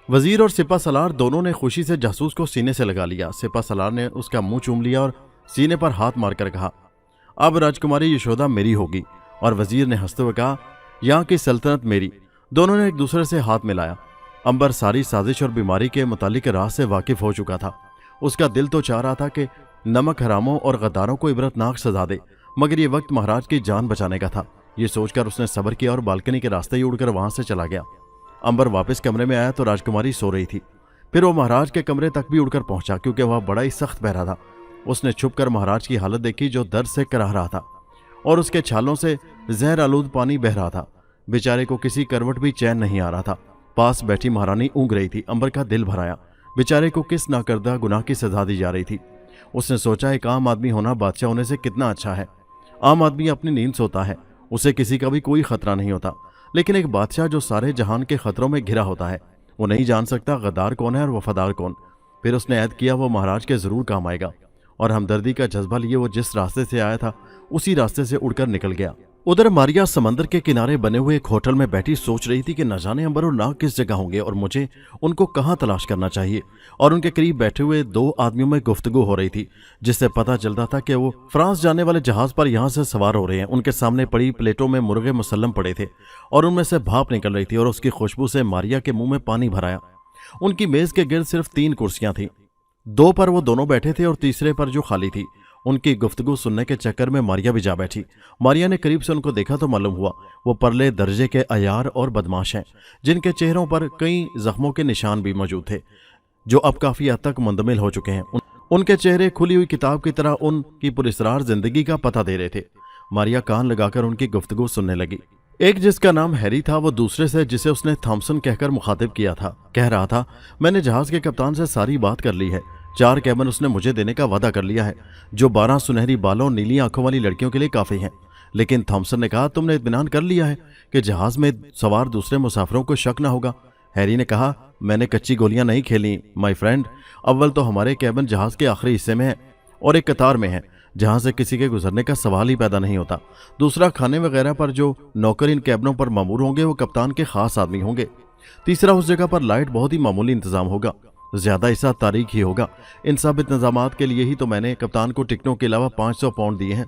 वजीर और सिपा सलार दोनों ने खुशी से जासूस को सीने से लगा लिया। सिपा सलार ने उसका मुंह चूम लिया और सीने पर हाथ मारकर कहा, अब राजकुमारी यशोदा मेरी होगी। और वजीर ने हंसते हुए कहा, यहाँ की सल्तनत मेरी। दोनों ने एक दूसरे से हाथ मिलाया। अंबर सारी साजिश और बीमारी के मुतालिक राज से वाकिफ हो चुका था। उसका दिल तो चाह रहा था कि नमक हरामों और गद्दारों को इबरतनाक सजा दे, मगर ये वक्त महाराज की जान बचाने का था। ये सोचकर उसने सब्र किया और बालकनी के रास्ते ही उड़कर वहां से चला गया। अंबर वापस कमरे में आया तो राजकुमारी सो रही थी। फिर वो महाराज के कमरे तक भी उड़कर पहुंचा क्योंकि वह बड़ा ही सख्त बहरा था। उसने छुपकर महाराज की हालत देखी जो दर्द से कराह रहा था और उसके छालों से जहर आलूद पानी बह रहा था। बेचारे को किसी करवट भी चैन नहीं आ रहा था। पास बैठी महारानी ऊँग रही थी। अंबर का दिल भराया। बेचारे को किस नाकर्दा गुनाह की सजा दी जा रही थी। उसने सोचा, एक आम आदमी होना बादशाह होने से कितना अच्छा है। आम आदमी अपनी नींद सोता है, उसे किसी का भी कोई खतरा नहीं होता, लेकिन एक बादशाह जो सारे जहान के खतरों में घिरा होता है, वो नहीं जान सकता गद्दार कौन है और वफादार कौन। फिर उसने ऐद किया वो महाराज के जरूर काम आएगा और हमदर्दी का जज्बा लिए वो जिस रास्ते से आया था उसी रास्ते से उड़कर निकल गया। उधर मारिया समंदर के किनारे बने हुए एक होटल में बैठी सोच रही थी कि न जाने अंबर और नाग किस जगह होंगे और मुझे उनको कहाँ तलाश करना चाहिए। और उनके करीब बैठे हुए दो आदमियों में गुफ्तगू हो रही थी जिससे पता चलता था कि वो फ्रांस जाने वाले जहाज पर यहाँ से सवार हो रहे हैं। उनके सामने पड़ी प्लेटों में मुर्गे मुसल्लम पड़े थे और उनमें से भाप निकल रही थी और उसकी खुशबू से मारिया के मुंह में पानी भराया। उनकी मेज के गिर्द सिर्फ 3 कुर्सियां थीं। 2 पर वो दोनों बैठे थे और तीसरे पर जो खाली थी। उनकी गुफ्तगू सुनने के चक्कर में मारिया भी जा बैठी। मारिया ने करीब से उनको देखा तो मालूम हुआ वो परले दर्जे के अयार और बदमाश हैं जिनके चेहरों पर कई जख्मों के निशान भी मौजूद थे जो अब काफी हद तक मुंदमिल हो चुके हैं। उनके चेहरे खुली हुई किताब की तरह उनकी पुरस्रार जिंदगी का पता दे रहे थे। मारिया कान लगाकर उनकी गुफ्तगू सुनने लगी। एक जिसका नाम हैरी था वो दूसरे से जिसे उसने थॉमसन कहकर मुखातिब किया था कह रहा था, मैंने जहाज के कप्तान से सारी बात कर ली है। 4 कैबन उसने मुझे देने का वादा कर लिया है जो 12 सुनहरी बालों नीली आंखों वाली लड़कियों के लिए काफी हैं। लेकिन थॉमसन ने कहा, तुमने इत्मीनान कर लिया है कि जहाज में सवार दूसरे मुसाफिरों को शक ना होगा। हैरी ने कहा, मैंने कच्ची गोलियां नहीं खेली माय फ्रेंड। अव्वल तो हमारे कैबन जहाज के आखिरी हिस्से में है और एक कतार में है जहां से किसी के गुजरने का सवाल ही पैदा नहीं होता। दूसरा, खाने वगैरह पर जो नौकर इन कैबनों पर मामूर होंगे वो कप्तान के खास आदमी होंगे। तीसरा, उस जगह पर लाइट बहुत ही मामूली इंतजाम होगा, ज्यादा हिस्सा तारीख ही होगा। इन सब इंतजामात के लिए ही तो मैंने कप्तान को टिकटों के अलावा 500 पाउंड दिए हैं।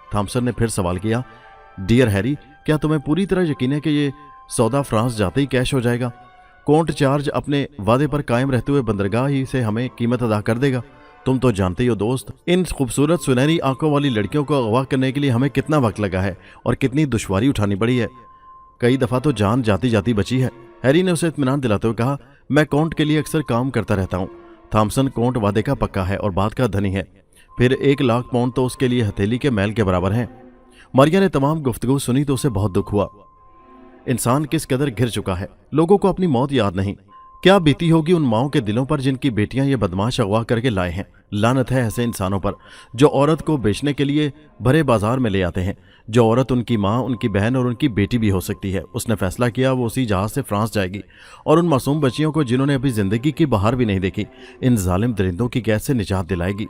थॉमसन ने फिर सवाल किया, डियर हैरी, क्या तुम्हें पूरी तरह यकीन है कि ये सौदा फ्रांस जाते ही कैश हो जाएगा। कोंट चार्ज अपने वादे पर कायम रहते हुए बंदरगाह ही से हमें कीमत अदा कर देगा। तुम तो जानते ही हो दोस्त, इन खूबसूरत सुनहरी आंखों वाली लड़कियों को अगवा करने के लिए हमें कितना वक्त लगा है और कितनी दुश्वारी उठानी पड़ी है। कई दफ़ा तो जान जाती जाती बची है। हैरी ने उसे इत्मीनान दिलाते हुए कहा, मैं कोंट के लिए अक्सर काम करता रहता हूँ। थॉमसन कोंट वादे का पक्का है और बात का धनी है। फिर 1 लाख पाउंड तो उसके लिए हथेली के मैल के बराबर हैं। मारिया ने तमाम गुफ्तगू सुनी तो उसे बहुत दुख हुआ। इंसान किस कदर घिर चुका है, लोगों को अपनी मौत याद नहीं। क्या बीती होगी उन माओं के दिलों पर जिनकी बेटियां ये बदमाश अगवा करके लाए हैं। लानत है ऐसे इंसानों पर जो औरत को बेचने के लिए भरे बाजार में ले आते हैं। जो औरत उनकी माँ, उनकी बहन और उनकी बेटी भी हो सकती है। उसने फैसला किया वो उसी जहाज से फ्रांस जाएगी और उन मासूम बच्चियों को जिन्होंने अभी जिंदगी की बहार भी नहीं देखी, इन जालिम दरिंदों की कैद से निजात दिलाएगी।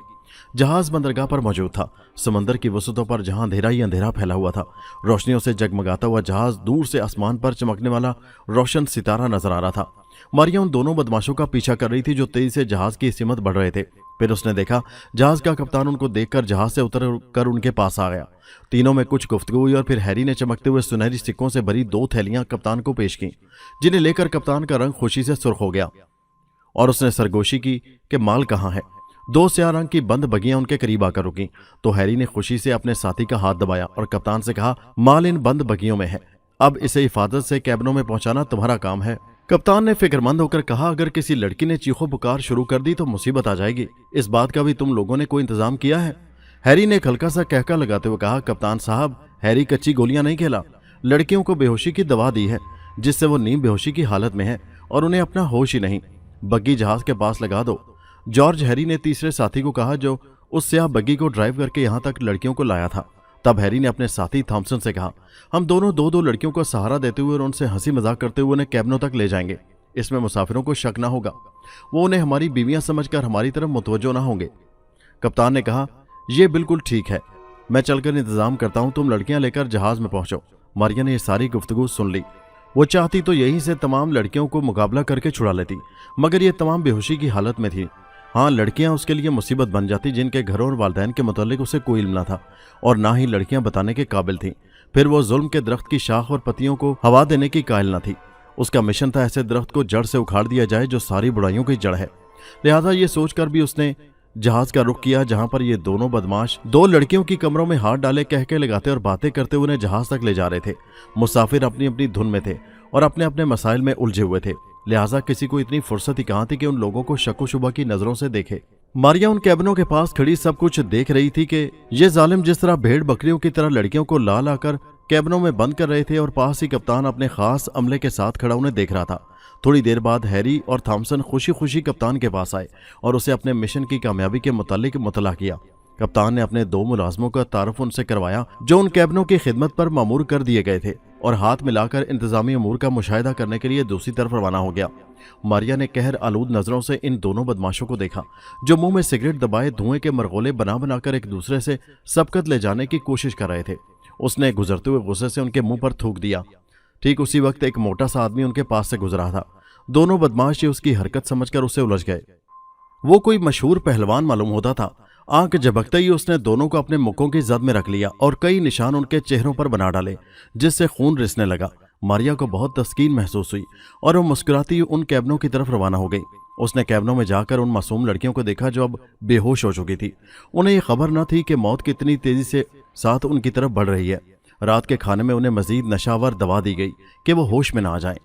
जहाज बंदरगाह पर मौजूद था। समंदर की वसतों पर जहां अंधेरा ही अंधेरा फैला हुआ था, रोशनियों से जगमगाता हुआ जहाज दूर से आसमान पर चमकने वाला रोशन सितारा नजर आ रहा था। मारिया उन दोनों बदमाशों का पीछा कर रही थी जो तेजी से जहाज की सिमत बढ़ रहे थे। फिर उसने देखा जहाज का कप्तान उनको देखकर जहाज से उतर कर उनके पास आ गया। तीनों में कुछ गुफ्तगू हुई और फिर हैरी ने चमकते हुए सुनहरी सिक्कों से भरी 2 थैलियां कप्तान को पेश की, जिन्हें लेकर कप्तान का रंग खुशी से सुर्ख हो गया और उसने सरगोशी की कि माल कहाँ है। 2 स्याह रंग की बंद बगियां उनके करीब आकर रुकी तो हैरी ने खुशी से अपने साथी का हाथ दबाया और कप्तान से कहा, माल इन बंद बगियों में है, अब इसे हिफाजत से कैबिनों में पहुंचाना तुम्हारा काम है। कप्तान ने फिक्रमंद होकर कहा, अगर किसी लड़की ने चीखो पुकार शुरू कर दी तो मुसीबत आ जाएगी। इस बात का भी तुम लोगों ने कोई इंतजाम किया है? हैरी ने एक हल्का सा कहका लगाते हुए कहा, कप्तान साहब, हैरी कच्ची गोलियां नहीं खेला। लड़कियों को बेहोशी की दवा दी है जिससे वो नीम बेहोशी की हालत में है और उन्हें अपना होश ही नहीं। बग्गी जहाज के पास लगा दो। जॉर्ज हैरी ने तीसरे साथी को कहा जो उस स्याह बग्गी को ड्राइव करके यहां तक लड़कियों को लाया था। तब हैरी ने अपने साथी थॉमसन से कहा, हम दोनों 2-2 लड़कियों को सहारा देते हुए और उनसे हंसी मजाक करते हुए उन्हें कैबिनों तक ले जाएंगे। इसमें मुसाफिरों को शक ना होगा, वो उन्हें हमारी बीवियां समझकर हमारी तरफ मुतवज्जो ना होंगे। कप्तान ने कहा, यह बिल्कुल ठीक है, मैं चलकर इंतजाम करता हूं, तुम लड़कियां लेकर जहाज में पहुंचो। मारिया ने यह सारी गुफ्तगू सुन ली। वो चाहती तो यहीं से तमाम लड़कियों को मुकाबला करके छुड़ा लेती, मगर ये तमाम बेहोशी की हालत में थी। हाँ, लड़कियां उसके लिए मुसीबत बन जाती जिनके घरों और वालिदैन के मुतालिक उसे कोई इल्म न था और ना ही लड़कियां बताने के काबिल थीं। फिर वो जुल्म के दरख्त की शाख और पत्तियों को हवा देने की कायल न थी। उसका मिशन था ऐसे दरख्त को जड़ से उखाड़ दिया जाए जो सारी बुराइयों की जड़ है। लिहाजा ये सोचकर भी उसने जहाज का रुख किया जहां पर ये दोनों बदमाश 2 लड़कियों की कमरों में हाथ डाले कहके लगाते और बातें करते हुए उन्हें जहाज तक ले जा रहे थे। मुसाफिर अपनी अपनी धुन में थे और अपने अपने मसाइल में उलझे हुए थे। लिहाजा किसी को इतनी फुर्सत ही कहां थी कि उन लोगों को शक व शुबा की नजरों से देखे। मारिया उन कैबिनों के पास खड़ी सब कुछ देख रही थी कि ये जालिम जिस तरह भेड़ बकरियों की तरह लड़कियों को ला लाकर कैबिनों में बंद कर रहे थे और पास ही कप्तान अपने खास अमले के साथ खड़ा उन्हें देख रहा था। थोड़ी देर बाद हैरी और थॉमसन खुशी खुशी कप्तान के पास आए और उसे अपने मिशन की कामयाबी के मुतालिक मुतला किया। कप्तान ने अपने 2 मुलाजमों का तारुफ उनसे करवाया जो उन कैबिनों की खिदमत पर मामूर कर दिए गए थे और हाथ मिलाकर इंतजामी अमूर का मुशाहिदा करने के लिए दूसरी तरफ रवाना हो गया। मारिया ने कहर आलूद नजरों से इन दोनों बदमाशों को देखा जो मुंह में सिगरेट दबाए धुएं के मरगोले बना बनाकर एक दूसरे से सबकत ले जाने की कोशिश कर रहे थे। उसने गुजरते हुए गुस्से से उनके मुंह पर थूक दिया। ठीक उसी वक्त एक मोटा सा आदमी उनके पास से गुजरा था। दोनों बदमाश उसकी हरकत समझकर उससे उलझ गए। वो कोई मशहूर पहलवान मालूम होता था। आंख झपकते ही उसने दोनों को अपने मुक्कों की जद में रख लिया और कई निशान उनके चेहरों पर बना डाले जिससे खून रिसने लगा। मारिया को बहुत तस्कीन महसूस हुई और वो मुस्कुराती उन कैबिनों की तरफ रवाना हो गई। उसने कैबिनों में जाकर उन मासूम लड़कियों को देखा जो अब बेहोश हो चुकी थी। उन्हें यह खबर न थी कि मौत कितनी तेजी से साथ उनकी तरफ बढ़ रही है। रात के खाने में उन्हें मजीद नशावर दवा दी गई कि वो होश में ना आ जाएं।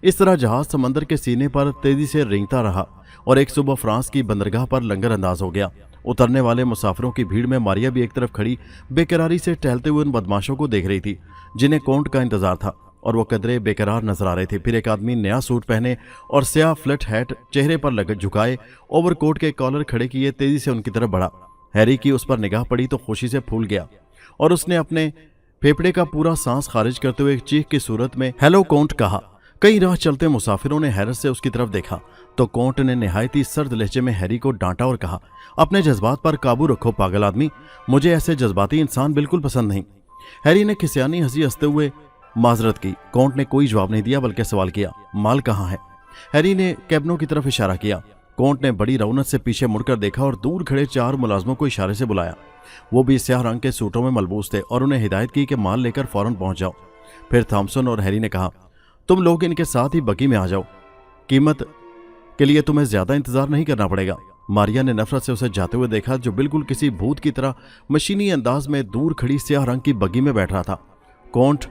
इस तरह जहाज समंदर के सीने पर तेजी से रेंगता रहा और एक सुबह फ्रांस की बंदरगाह पर लंगर अंदाज हो गया। उतरने वाले मुसाफिरों की भीड़ में मारिया भी एक तरफ खड़ी बेकरारी से टहलते हुए उन बदमाशों को देख रही थी जिन्हें कोंट का इंतजार था और वो कदरे बेकरार नजर आ रहे थे। फिर एक आदमी नया सूट पहने और स्याह फ्लैट हैट चेहरे पर लग झुकाए ओवरकोट के कॉलर खड़े किए तेजी से उनकी तरफ बढ़ा। हैरी की उस पर निगाह पड़ी तो खुशी से फूल गया और उसने अपने फेफड़े का पूरा सांस खारिज करते हुए एक चीख की सूरत में हेलो कोंट कहा। कई राह चलते मुसाफिरों ने हैरत से उसकी तरफ देखा तो कोंट ने निहायती सर्द लहजे में हैरी को डांटा और कहा, अपने जज्बात पर काबू रखो पागल आदमी, मुझे ऐसे जज्बाती इंसान बिल्कुल पसंद नहीं। हैरी ने खिसियानी हंसी हंसते हुए माजरत की। कोंट ने कोई जवाब नहीं दिया बल्कि सवाल किया, माल कहाँ है? हैरी ने कैबिनों की तरफ इशारा किया। कोंट ने बड़ी रौनक से पीछे मुड़कर देखा और दूर खड़े 4 मुलाजमों को इशारे से बुलाया। वो भी स्याह रंग के सूटों में मलबूस थे और उन्हें हिदायत की कि माल लेकर फौरन पहुंच जाओ। फिर थॉमसन और हैरी ने कहा, तुम लोग इनके साथ ही बग्गी में आ जाओ, कीमत के लिए तुम्हें ज्यादा इंतजार नहीं करना पड़ेगा। मारिया ने नफरत से उसे जाते हुए देखा, जो बिल्कुल किसी भूत की तरह मशीनी अंदाज में दूर खड़ी स्याह रंग की बग्गी में बैठ रहा था। कौंट,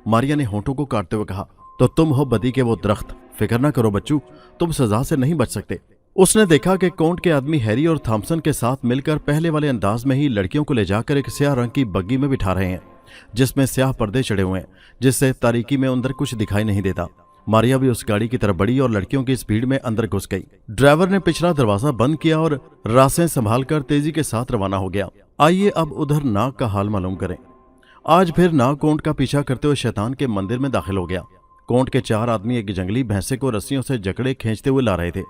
मारिया ने होंठों को काटते हुए कहा, तो तुम हो बदी के वो दरख्त। फिक्र ना करो बच्चू, तुम सजा से नहीं बच सकते। उसने देखा कि कौंट के आदमी हैरी और थॉमसन के साथ मिलकर पहले वाले अंदाज में ही लड़कियों को ले जाकर एक स्याह रंग की बग्गी में बिठा रहे हैं, जिसमें स्याह पर्दे चढ़े हुए हैं, जिससे तारीकी में अंदर कुछ दिखाई नहीं देता। मारिया भी उस गाड़ी की तरफ बढ़ी और लड़कियों की स्पीड में अंदर घुस गई। ड्राइवर ने पिछला दरवाजा बंद किया और रासें संभालकर तेजी के साथ रवाना हो गया। आइए अब उधर नाग का हाल मालूम करें। आज फिर नाग कौंट का पीछा करते हुए शैतान के मंदिर में दाखिल हो गया। कौंट के 4 आदमी एक जंगली भैंसे को रस्सियों से जकड़े खींचते हुए ला रहे थे।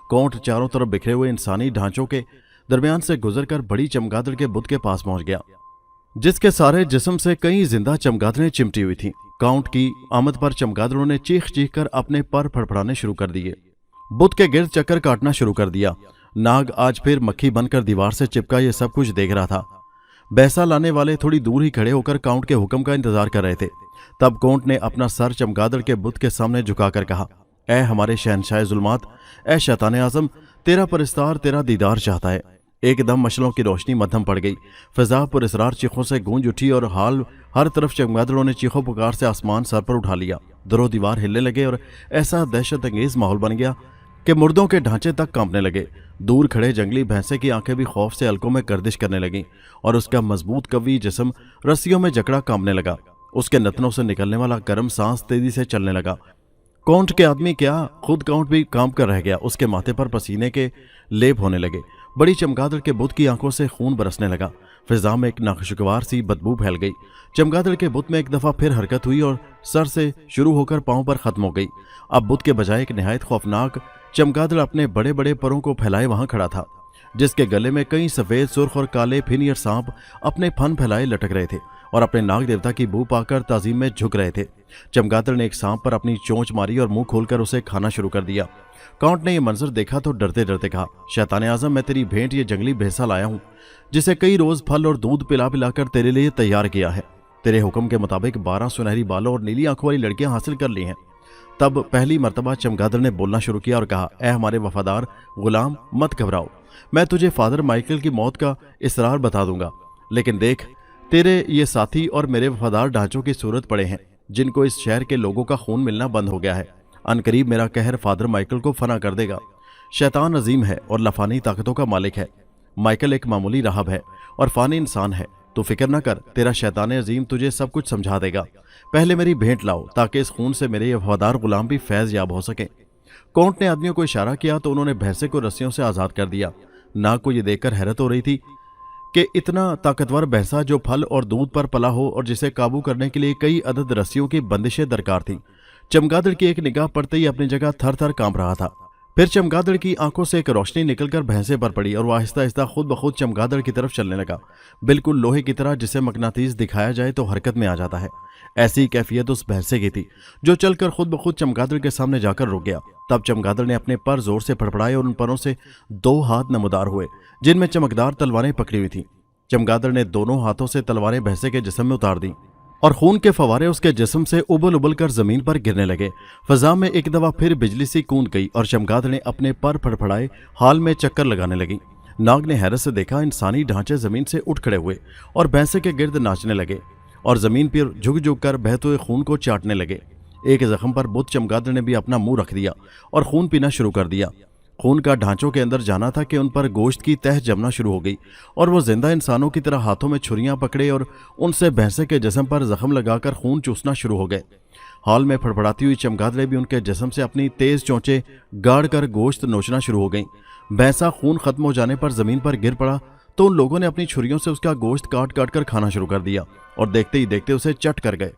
कौंट चारों तरफ बिखरे हुए इंसानी ढांचों के दरमियान से गुजरकर बड़ी चमगादड़ के बुत के पास पहुंच गया, जिसके सारे जिस्म से कई जिंदा चमगादड़ें चिमटी हुई थीं। काउंट की आमद पर चमगादड़ों ने चीख चीख कर अपने पर फड़फड़ाने शुरू कर दिए। बुत के गिर्द चक्कर काटना शुरू कर दिया। नाग आज फिर मक्खी बनकर दीवार से चिपका ये सब कुछ देख रहा था। बैसा लाने वाले थोड़ी दूर ही खड़े होकर काउंट के हुक्म का इंतजार कर रहे थे। तब काउंट ने अपना सर चमगादड़ के बुत के सामने झुकाकर कहा, ए हमारे शहनशाह जुल्मात, ए शैतान आजम, तेरा परिस्तार तेरा दीदार चाहता है। एकदम मशलों की रोशनी मध्यम पड़ गई। फिजा पुरस्रार चीखों से गूंज उठी और हर तरफ चमगादड़ों ने चीखों पुकार से आसमान सर पर उठा लिया। दरो दीवार हिलने लगे और ऐसा दहशत अंगेज माहौल बन गया कि मुर्दों के ढांचे तक कांपने लगे। दूर खड़े जंगली भैंसे की आंखें भी खौफ से हलकों में गर्दिश करने लगीं और उसका मजबूत कवी जिस्म रस्सियों में जकड़ा कांपने लगा। उसके नथनों से निकलने वाला गर्म सांस तेजी से चलने लगा। काउंट के आदमी क्या, खुद काउंट भी कांप कर रह गया। उसके माथे पर पसीने के लेप होने लगे। बड़ी चमगादड़ के बुत की आंखों से खून बरसने लगा। फिजा में एक नाखुशगवार सी बदबू फैल गई। चमगादड़ के बुत में एक दफा फिर हरकत हुई और सर से शुरू होकर पांव पर खत्म हो गई। अब बुत के बजाय एक निहायत खौफनाक चमगादड़ अपने बड़े बड़े परों को फैलाए वहां खड़ा था, जिसके गले में कई सफेद, सुर्ख और काले फिनियर सांप अपने फन फैलाए लटक रहे थे और अपने नाग देवता की बू पाकर ताजीम में झुक रहे थे। चमगादड़ ने एक सांप पर अपनी चोंच मारी और मुंह खोलकर उसे खाना शुरू कर दिया। काउंट ने यह मंजर देखा तो डरते डरते कहा, शैतान आजम, मैं तेरी भेंट ये जंगली भैंसा लाया हूं, जिसे कई रोज फल और दूध पिला पिलाकर तेरे लिए तैयार किया है। तेरे हुक्म के मुताबिक 12 सुनहरी बालों और नीली आंखों वाली लड़कियां हासिल कर ली हैं। तब पहली मर्तबा चमगादड़ ने बोलना शुरू किया और कहा, ए हमारे वफादार गुलाम, मत घबराओ, मैं तुझे फादर माइकल की मौत का इसरार बता दूंगा। लेकिन देख, तेरे ये साथी और मेरे वफादार ढांचों की सूरत पड़े हैं, जिनको इस शहर के लोगों का खून मिलना बंद हो गया है। अनकरीब मेरा कहर फादर माइकल को फना कर देगा। शैतान अजीम है और लफानी ताकतों का मालिक है। माइकल एक मामूली राहब है और फानी इंसान है। तो फिक्र न कर, तेरा शैतान अजीम तुझे सब कुछ समझा देगा। पहले मेरी भेंट लाओ, ताकि इस खून से मेरे ये वफादार गुलाम भी फैज याब हो सके। काउंट ने आदमियों को इशारा किया तो उन्होंने भैंसे को रस्सियों से आजाद कर दिया। नाग को यह देखकर हैरत हो रही थी कि इतना ताकतवर भैंसा जो फल और दूध पर पला हो और जिसे काबू करने के लिए कई अदद रस्सियों की बंदिशें दरकार थीं। चमगादड़ की एक निगाह पड़ते ही अपनी जगह थर थर कांप रहा था। फिर चमगादड़ की आंखों से एक रोशनी निकलकर भैंसे पर पड़ी और वह आहिस्ता आहिस्ता खुद ब खुद चमगादड़ की तरफ चलने लगा, बिल्कुल लोहे की तरह, जिसे मकनातीस दिखाया जाए तो हरकत में आ जाता है। ऐसी कैफियत उस भैंसे की थी, जो चलकर खुद ब खुद चमगादड़ के सामने जाकर रुक गया। तब चमगादड़ ने अपने पर जोर से फड़फड़ाए और उन परों से 2 हाथ नमदार हुए, जिनमें चमकदार तलवारें पकड़ी हुई थीं। चमगादड़ ने दोनों हाथों से तलवारें भैंसे के जिस्म में उतार दी और खून के फवारे उसके जिस्म से उबल उबल कर जमीन पर गिरने लगे। फजा में एक दफा फिर बिजली सी कूद गई और चमगादड़ ने अपने पर फड़फड़ाए हाल में चक्कर लगाने लगी। नाग ने हैरत से देखा, इंसानी ढांचे जमीन से उठ खड़े हुए और भैंसे के गिर्द नाचने लगे और जमीन पर झुक झुक कर बहते हुए खून को चाटने लगे। एक जख्म पर बुत चमगादड़ ने भी अपना मुंह रख दिया और खून पीना शुरू कर दिया। खून का ढांचों के अंदर जाना था कि उन पर गोश्त की तह जमना शुरू हो गई और वो जिंदा इंसानों की तरह हाथों में छुरियां पकड़े और उनसे भैंसे के जिस्म पर जख्म लगाकर खून चूसना शुरू हो गए। हाल में फड़फड़ाती हुई चमगादड़ें भी उनके जिस्म से अपनी तेज चोंचें गाड़ कर गोश्त नोचना शुरू हो गईं। भैंसा खून खत्म हो जाने पर जमीन पर गिर पड़ा तो उन लोगों ने अपनी छुरियों से उसका गोश्त काट काट कर खाना शुरू कर दिया और देखते ही देखते उसे चट कर गए।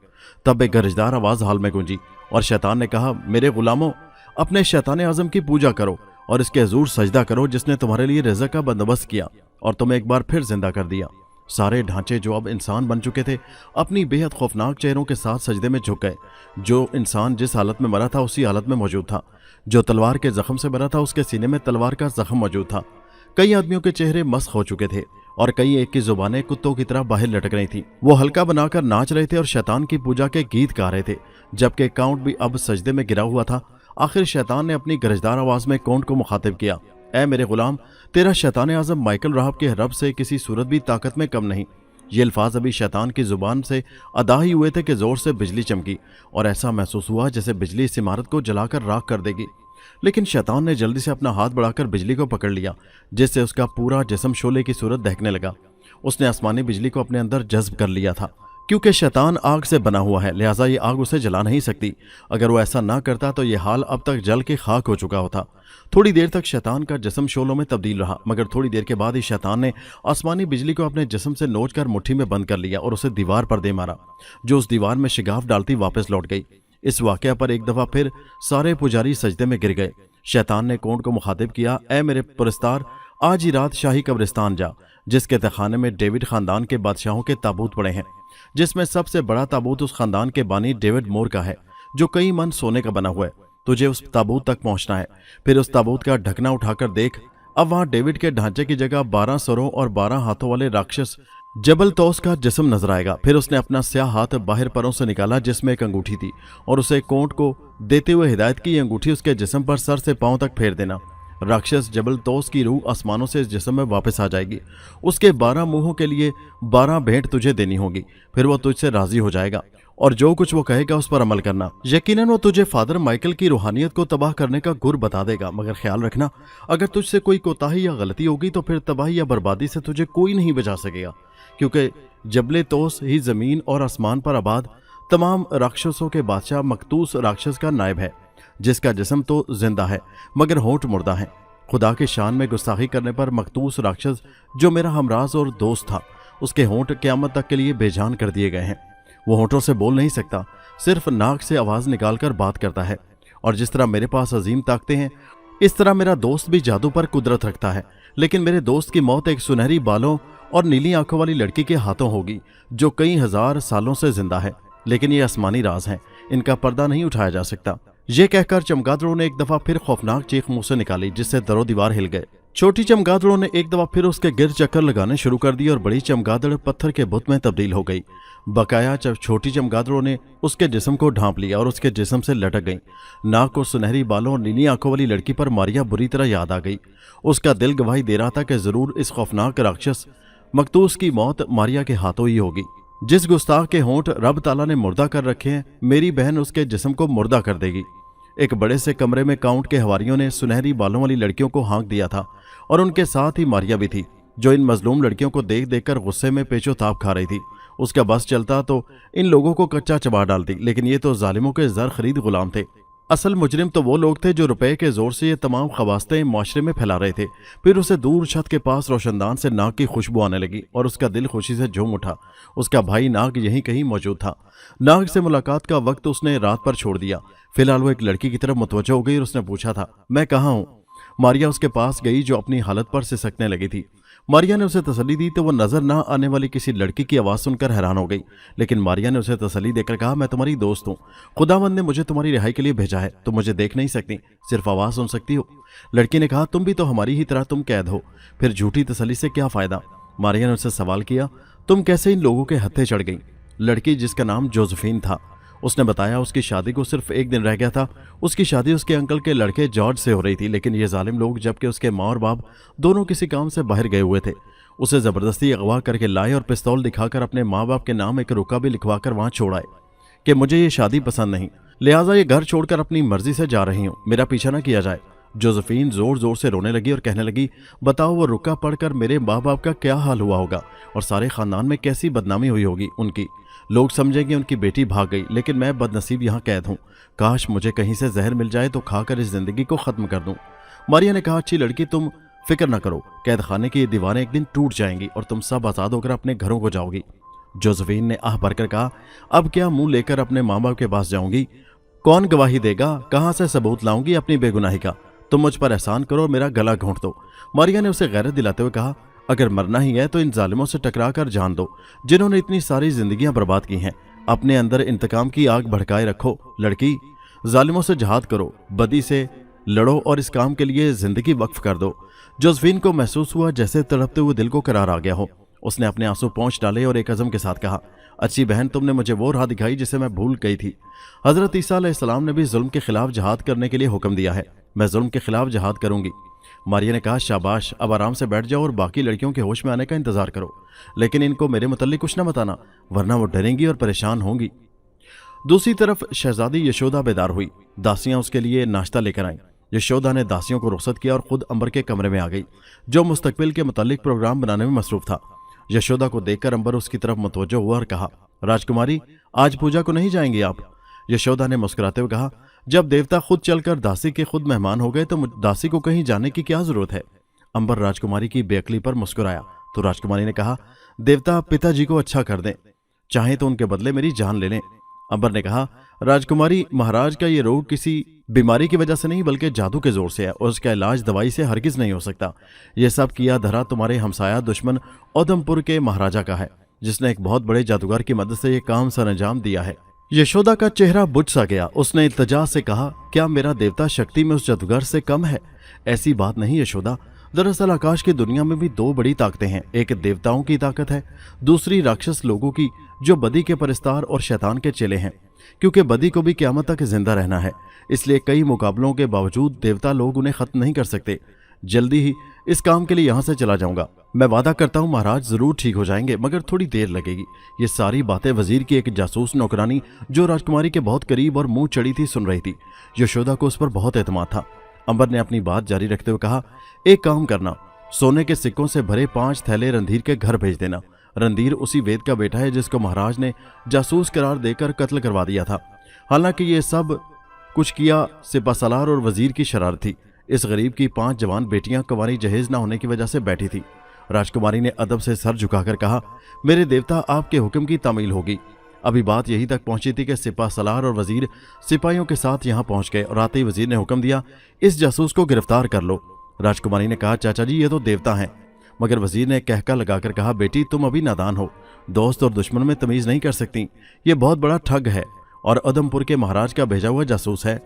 तब एक गरजदार आवाज हाल में गूंजी और शैतान ने कहा, मेरे गुलामों, अपने शैतान आजम की पूजा करो और इसके हजूर सजदा करो, जिसने तुम्हारे लिए रिज़्क़ का बंदोबस्त किया और तुम्हें एक बार फिर जिंदा कर दिया। सारे ढांचे जो अब इंसान बन चुके थे, अपनी बेहद खौफनाक चेहरों के साथ सजदे में झुक गए। जो इंसान जिस हालत में मरा था उसी हालत में मौजूद था। जो तलवार के जख्म से मरा था उसके सीने में तलवार का जख्म मौजूद था। कई आदमियों के चेहरे मस्क हो चुके थे और कई एक की जुबानें कुत्तों की तरह बाहर लटक रही थी। वो हल्का बनाकर नाच रहे थे और शैतान की पूजा के गीत गा रहे थे। जबकि काउंट भी अब सजदे में गिरा हुआ था। आखिर शैतान ने अपनी गरजदार आवाज में काउंट को मुखातिब किया, ए मेरे गुलाम, तेरा शैतान आज़म माइकल राहब के रब से किसी सूरत भी ताकत में कम नहीं। ये अल्फाज अभी शैतान की जुबान से अदा ही हुए थे कि जोर से बिजली चमकी और ऐसा महसूस हुआ जैसे बिजली इस इमारत को जलाकर राख कर देगी। लेकिन शैतान ने जल्दी से अपना हाथ बढ़ाकर बिजली को पकड़ लिया, जिससे उसका पूरा जिस्म शोले की सूरत दहकने लगा। उसने आसमानी बिजली को अपने अंदर जज्ब कर लिया था। क्योंकि शैतान आग से बना हुआ है, लिहाजा ये आग उसे जला नहीं सकती। अगर वो ऐसा ना करता तो ये हाल अब तक जल के खाक हो चुका होता। थोड़ी देर तक शैतान का जिस्म शोलों में तब्दील रहा, मगर थोड़ी देर के बाद ही शैतान ने आसमानी बिजली को अपने जिस्म से नोचकर मुट्ठी में बंद कर लिया और उसे दीवार पर दे मारा, जो उस दीवार में शिगाफ डालती वापस लौट गई। इस वाकया पर एक दफा फिर सारे पुजारी सजदे में गिर गए। शैतान ने कोंड को मुखातिब किया, ए मेरे पुरस्तार, आज ही रात शाही कब्रिस्तान जा, जिसके तहखाने में डेविड खानदान के बादशाहों के ताबूत पड़े हैं, जिसमें सबसे बड़ा ताबूत उस खानदान के बानी डेविड मोर का है, जो कई मन सोने का बना हुआ है। तुझे उस ताबूत तक पहुंचना है। फिर उस ताबूत का ढकना उठाकर देख, अब वहां डेविड के ढांचे की जगह 12 सरों और 12 हाथों वाले राक्षस जबल तौस का जिस्म नजर आएगा। फिर उसने अपना स्याह हाथ बाहर परों से निकाला, जिसमें एक अंगूठी थी, और उसे कोंट को देते हुए हिदायत की, अंगूठी उसके जिस्म पर सर से पांव तक फेर देना। राक्षस जबल तौस की रूह आसमानों से इस जिस्म में वापस आ जाएगी। उसके 12 मुंहों के लिए 12 भेंट तुझे देनी होगी। फिर वो तुझसे राजी हो जाएगा और जो कुछ वो कहेगा उस पर अमल करना। यकीनन वो तुझे फादर माइकल की रूहानियत को तबाह करने का गुर बता देगा, मगर ख्याल रखना, अगर तुझसे कोई कोताही या गलती होगी तो फिर तबाही या बर्बादी से तुझे कोई नहीं बचा सकेगा, क्योंकि जबले तौस ही जमीन और आसमान पर आबाद तमाम राक्षसों के बादशाह मकतूस राक्षस का नायब है, जिसका जिस्म तो जिंदा है मगर होंठ मुर्दा है। खुदा के शान में गुस्ताखी करने पर मकतूस राक्षस, जो मेरा हमराज और दोस्त था, उसके होंठ क़यामत तक के लिए बेजान कर दिए गए हैं। वो होंठों से बोल नहीं सकता, सिर्फ नाक से आवाज़ निकालकर बात करता है। और जिस तरह मेरे पास अजीम ताकतें हैं, इस तरह मेरा दोस्त भी जादू पर कुदरत रखता है। लेकिन मेरे दोस्त की मौत एक सुनहरी बालों और नीली आंखों वाली लड़की के हाथों होगी, जो कई हजार सालों से जिंदा है। लेकिन ये आसमानी राज हैं, इनका पर्दा नहीं उठाया जा सकता। ये कहकर चमगादड़ों ने एक दफा फिर खौफनाक चीख मुंह से निकाली, जिससे दरो दीवार हिल गए। छोटी चमगादड़ों ने एक दफा फिर उसके गिर चक्कर लगाने शुरू कर दिए और बड़ी चमगादड़ पत्थर के बुत में तब्दील हो गई। बकाया छोटी चमगादड़ों ने उसके जिस्म को ढांप लिया और उसके जिस्म से लटक गई। नाक को सुनहरी बालों और नीली आंखों वाली लड़की पर मारिया बुरी तरह याद आ गई। उसका दिल गवाही दे रहा था कि जरूर इस खौफनाक राक्षस मकतूस की मौत मारिया के हाथों ही होगी। जिस गुस्ताख के होंठ रब ताला ने मुर्दा कर रखे हैं, मेरी बहन उसके जिस्म को मुर्दा कर देगी। एक बड़े से कमरे में काउंट के हवारियों ने सुनहरी बालों वाली लड़कियों को हाँक दिया था, और उनके साथ ही मारिया भी थी, जो इन मजलूम लड़कियों को देख देखकर गुस्से में पेचोताप खा रही थी। उसका बस चलता तो इन लोगों को कच्चा चबा डालती, लेकिन ये तो जालिमों के जर खरीद गुलाम थे। असल मुजरिम तो वो लोग थे जो रुपए के जोर से ये तमाम खवास्तें माशरे में फैला रहे थे। फिर उसे दूर छत के पास रोशनदान से नाग की खुशबू आने लगी और उसका दिल खुशी से झूम उठा। उसका भाई नाग यहीं कहीं मौजूद था। नाग से मुलाकात का वक्त उसने रात पर छोड़ दिया। फिलहाल वो एक लड़की की तरफ मुतवज्जह हो गई और उसने पूछा था, मैं कहाँ हूँ? मारिया उसके पास गई, जो अपनी हालत पर सिसकने लगी थी। मारिया ने उसे तसल्ली दी तो वो नजर ना आने वाली किसी लड़की की आवाज़ सुनकर हैरान हो गई। लेकिन मारिया ने उसे तसल्ली देकर कहा, मैं तुम्हारी दोस्त हूँ, खुदावंद ने मुझे तुम्हारी रिहाई के लिए भेजा है। तुम मुझे देख नहीं सकती, सिर्फ आवाज़ सुन सकती हो। लड़की ने कहा, तुम भी तो हमारी ही तरह तुम कैद हो, फिर झूठी तसल्ली से क्या फ़ायदा? मारिया ने उससे सवाल किया, तुम कैसे इन लोगों के हत्थे चढ़ गई? लड़की, जिसका नाम जोसेफीन था, उसने बताया उसकी शादी को सिर्फ एक दिन रह गया था। उसकी शादी उसके अंकल के लड़के जॉर्ज से हो रही थी, लेकिन ये जालिम लोग, जबकि उसके माँ और बाप दोनों किसी काम से बाहर गए हुए थे, उसे जबरदस्ती अगवा करके लाए और पिस्तौल दिखाकर अपने माँ बाप के नाम एक रुका भी लिखवाकर वहां छोड़ आए कि मुझे ये शादी पसंद नहीं, लिहाजा ये घर छोड़कर अपनी मर्जी से जा रही हूँ, मेरा पीछा न किया जाए। जोसेफीन जोर जोर से रोने लगी और कहने लगी, बताओ वो रुका पढ़कर मेरे माँ बाप का क्या हाल हुआ होगा और सारे खानदान में कैसी बदनामी हुई होगी उनकी। लोग समझेंगे उनकी बेटी भाग गई, लेकिन मैं बदनसीब यहाँ कैद हूँ। काश मुझे कहीं से जहर मिल जाए तो खाकर इस जिंदगी को खत्म कर दूं। मारिया ने कहा, अच्छी लड़की, तुम फिक्र न करो, कैद खाने की ये दीवारें एक दिन टूट जाएंगी और तुम सब आज़ाद होकर अपने घरों को जाओगी। जोसेफीन ने आह भरकर कहा, अब क्या मुंह लेकर अपने माँ बाप के पास जाऊंगी? कौन गवाही देगा? कहाँ से सबूत लाऊंगी अपनी बेगुनाही का? तुम मुझ पर एहसान करो, मेरा गला घोंट दो। मारिया ने उसे गैरत दिलाते हुए कहा, अगर मरना ही है तो इन जालिमों से टकरा कर जान दो, जिन्होंने इतनी सारी जिंदगियां बर्बाद की हैं। अपने अंदर इंतकाम की आग भड़काए रखो। लड़की, जालिमों से जहाद करो, बदी से लड़ो और इस काम के लिए जिंदगी वक्फ कर दो। जोसेफीन को महसूस हुआ जैसे तड़पते हुए दिल को करार आ गया हो। उसने अपने आंसू पोंछ डाले और एक अज़म के साथ कहा, अच्छी बहन, तुमने मुझे वो राह दिखाई जिसे मैं भूल गई थी। हजरत ईसा अलैहिस्सलाम ने भी जुल्म के खिलाफ जहाद करने के लिए हुक्म दिया है। मैं जुल्म के खिलाफ जहाद करूंगी। मारिया ने कहा, शाबाश, अब आराम से बैठ जाओ और बाकी लड़कियों के होश में आने का इंतजार करो, लेकिन इनको मेरे मुतल्लिक कुछ न बताना, वरना वो डरेंगी और परेशान होंगी। दूसरी तरफ शहजादी यशोदा बेदार हुई। दासियां उसके लिए नाश्ता लेकर आईं। यशोदा ने दासियों को रुखसत किया और खुद अंबर के कमरे में आ गई, जो मुस्तकबिल के मुतालिक प्रोग्राम बनाने में मसरूफ था। यशोदा को देखकर अंबर उसकी तरफ मुतवज्जो हुआ और कहा, राजकुमारी, आज पूजा को नहीं जाएंगी आप? यशोदा ने मुस्कुराते हुए कहा, जब देवता खुद चलकर दासी के खुद मेहमान हो गए तो दासी को कहीं जाने की क्या जरूरत है? अंबर राजकुमारी की बेअक्ली पर मुस्कुराया तो राजकुमारी ने कहा, देवता पिताजी को अच्छा कर दें, चाहे तो उनके बदले मेरी जान ले लें। अंबर ने कहा, राजकुमारी, महाराज का ये रोग किसी बीमारी की वजह से नहीं बल्कि जादू के जोर से है और उसका इलाज दवाई से हरगिज नहीं हो सकता। यह सब किया धरा तुम्हारे हमसाया दुश्मन उधमपुर के महाराजा का है, जिसने एक बहुत बड़े जादूगर की मदद से यह काम सरअंजाम दिया है। यशोदा का चेहरा बुझ सा गया। उसने इल्तजा से कहा, क्या मेरा देवता शक्ति में उस जादूगर से कम है? ऐसी बात नहीं यशोदा, दरअसल आकाश की दुनिया में भी दो बड़ी ताकतें हैं। एक देवताओं की ताकत है, दूसरी राक्षस लोगों की, जो बदी के परस्तार और शैतान के चेले हैं। क्योंकि बदी को भी क़यामत तक जिंदा रहना है, इसलिए कई मुकाबलों के बावजूद देवता लोग उन्हें खत्म नहीं कर सकते। जल्दी ही इस काम के लिए यहाँ से चला जाऊंगा। मैं वादा करता हूँ महाराज जरूर ठीक हो जाएंगे, मगर थोड़ी देर लगेगी। ये सारी बातें वजीर की एक जासूस नौकरानी, जो राजकुमारी के बहुत करीब और मुंह चढ़ी थी, सुन रही थी। यशोदा को उस पर बहुत एतमाद था। अंबर ने अपनी बात जारी रखते हुए कहा, एक काम करना, सोने के सिक्कों से भरे 5 थैले रणधीर के घर भेज देना। रणधीर उसी वेद का बेटा है जिसको महाराज ने जासूस करार देकर कत्ल करवा दिया था। हालांकि ये सब कुछ किया सिपासलार और वजीर की शरारत थी। इस गरीब की 5 जवान बेटियां कुंवारी जहेज न होने की वजह से बैठी थी। राजकुमारी ने अदब से सर झुकाकर कहा, मेरे देवता, आपके हुक्म की तामील होगी। अभी बात यहीं तक पहुंची थी कि सिपासलार और वजीर सिपाहियों के साथ यहां पहुंच गए और आते ही वजीर ने हुक्म दिया, इस जासूस को गिरफ्तार कर लो। राजकुमारी ने कहा, चाचा जी, ये तो देवता हैं। मगर वजीर ने कहका लगाकर कहा, बेटी, तुम अभी नादान हो, दोस्त और दुश्मन में तमीज नहीं कर सकती। ये बहुत बड़ा ठग है और उधमपुर के महाराज का भेजा हुआ जासूस है।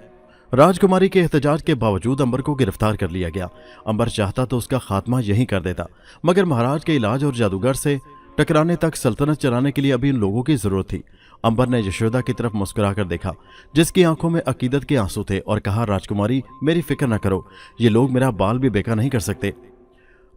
राजकुमारी के एहतजाज के बावजूद अंबर को गिरफ्तार कर लिया गया। अंबर चाहता तो उसका खात्मा यहीं कर देता, मगर महाराज के इलाज और जादूगर से टकराने तक सल्तनत चलाने के लिए अभी इन लोगों की जरूरत थी। अंबर ने यशोदा की तरफ मुस्कुराकर देखा, जिसकी आंखों में अकीदत के आंसू थे, और कहा, राजकुमारी, मेरी फिक्र न करो, ये लोग मेरा बाल भी बेका नहीं कर सकते।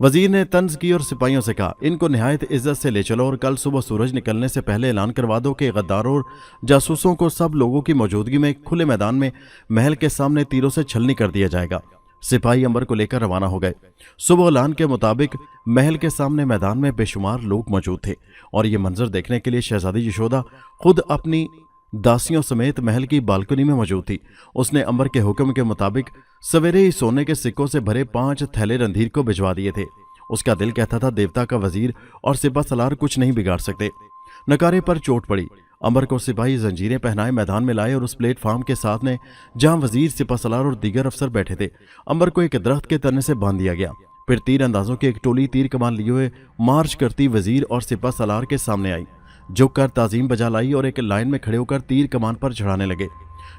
वजीर ने तंज की और सिपाहियों से कहा, इनको निहायत इज्जत से ले चलो और कल सुबह सूरज निकलने से पहले ऐलान करवा दो कि गद्दारों और जासूसों को सब लोगों की मौजूदगी में खुले मैदान में महल के सामने तीरों से छलनी कर दिया जाएगा। सिपाही अंबर को लेकर रवाना हो गए। सुबह ऐलान के मुताबिक महल के सामने मैदान में बेशुमार लोग मौजूद थे और ये मंजर देखने के लिए शहजादी यशोदा खुद अपनी दासियों समेत महल की बालकनी में मौजूद थी। उसने अंबर के हुक्म के मुताबिक सवेरे ही सोने के सिक्कों से भरे 5 थैले रणधीर को भिजवा दिए थे। उसका दिल कहता था, देवता का वजीर और सिपासलार कुछ नहीं बिगाड़ सकते। नकारे पर चोट पड़ी। अंबर को सिपाही जंजीरें पहनाए मैदान में लाए और उस प्लेटफार्म के साथ ने जहां वजीर, सिपासलार और दीगर अफसर बैठे थे, अंबर को एक दरख्त के तने से बांध दिया गया। फिर तीर अंदाजों की एक टोली तीर कमान लिए हुए मार्च करती वजीर और सिपासलार के सामने आई, झुक कर ताजीम बजा लाई और एक लाइन में खड़े होकर तीर कमान पर चढ़ाने लगे।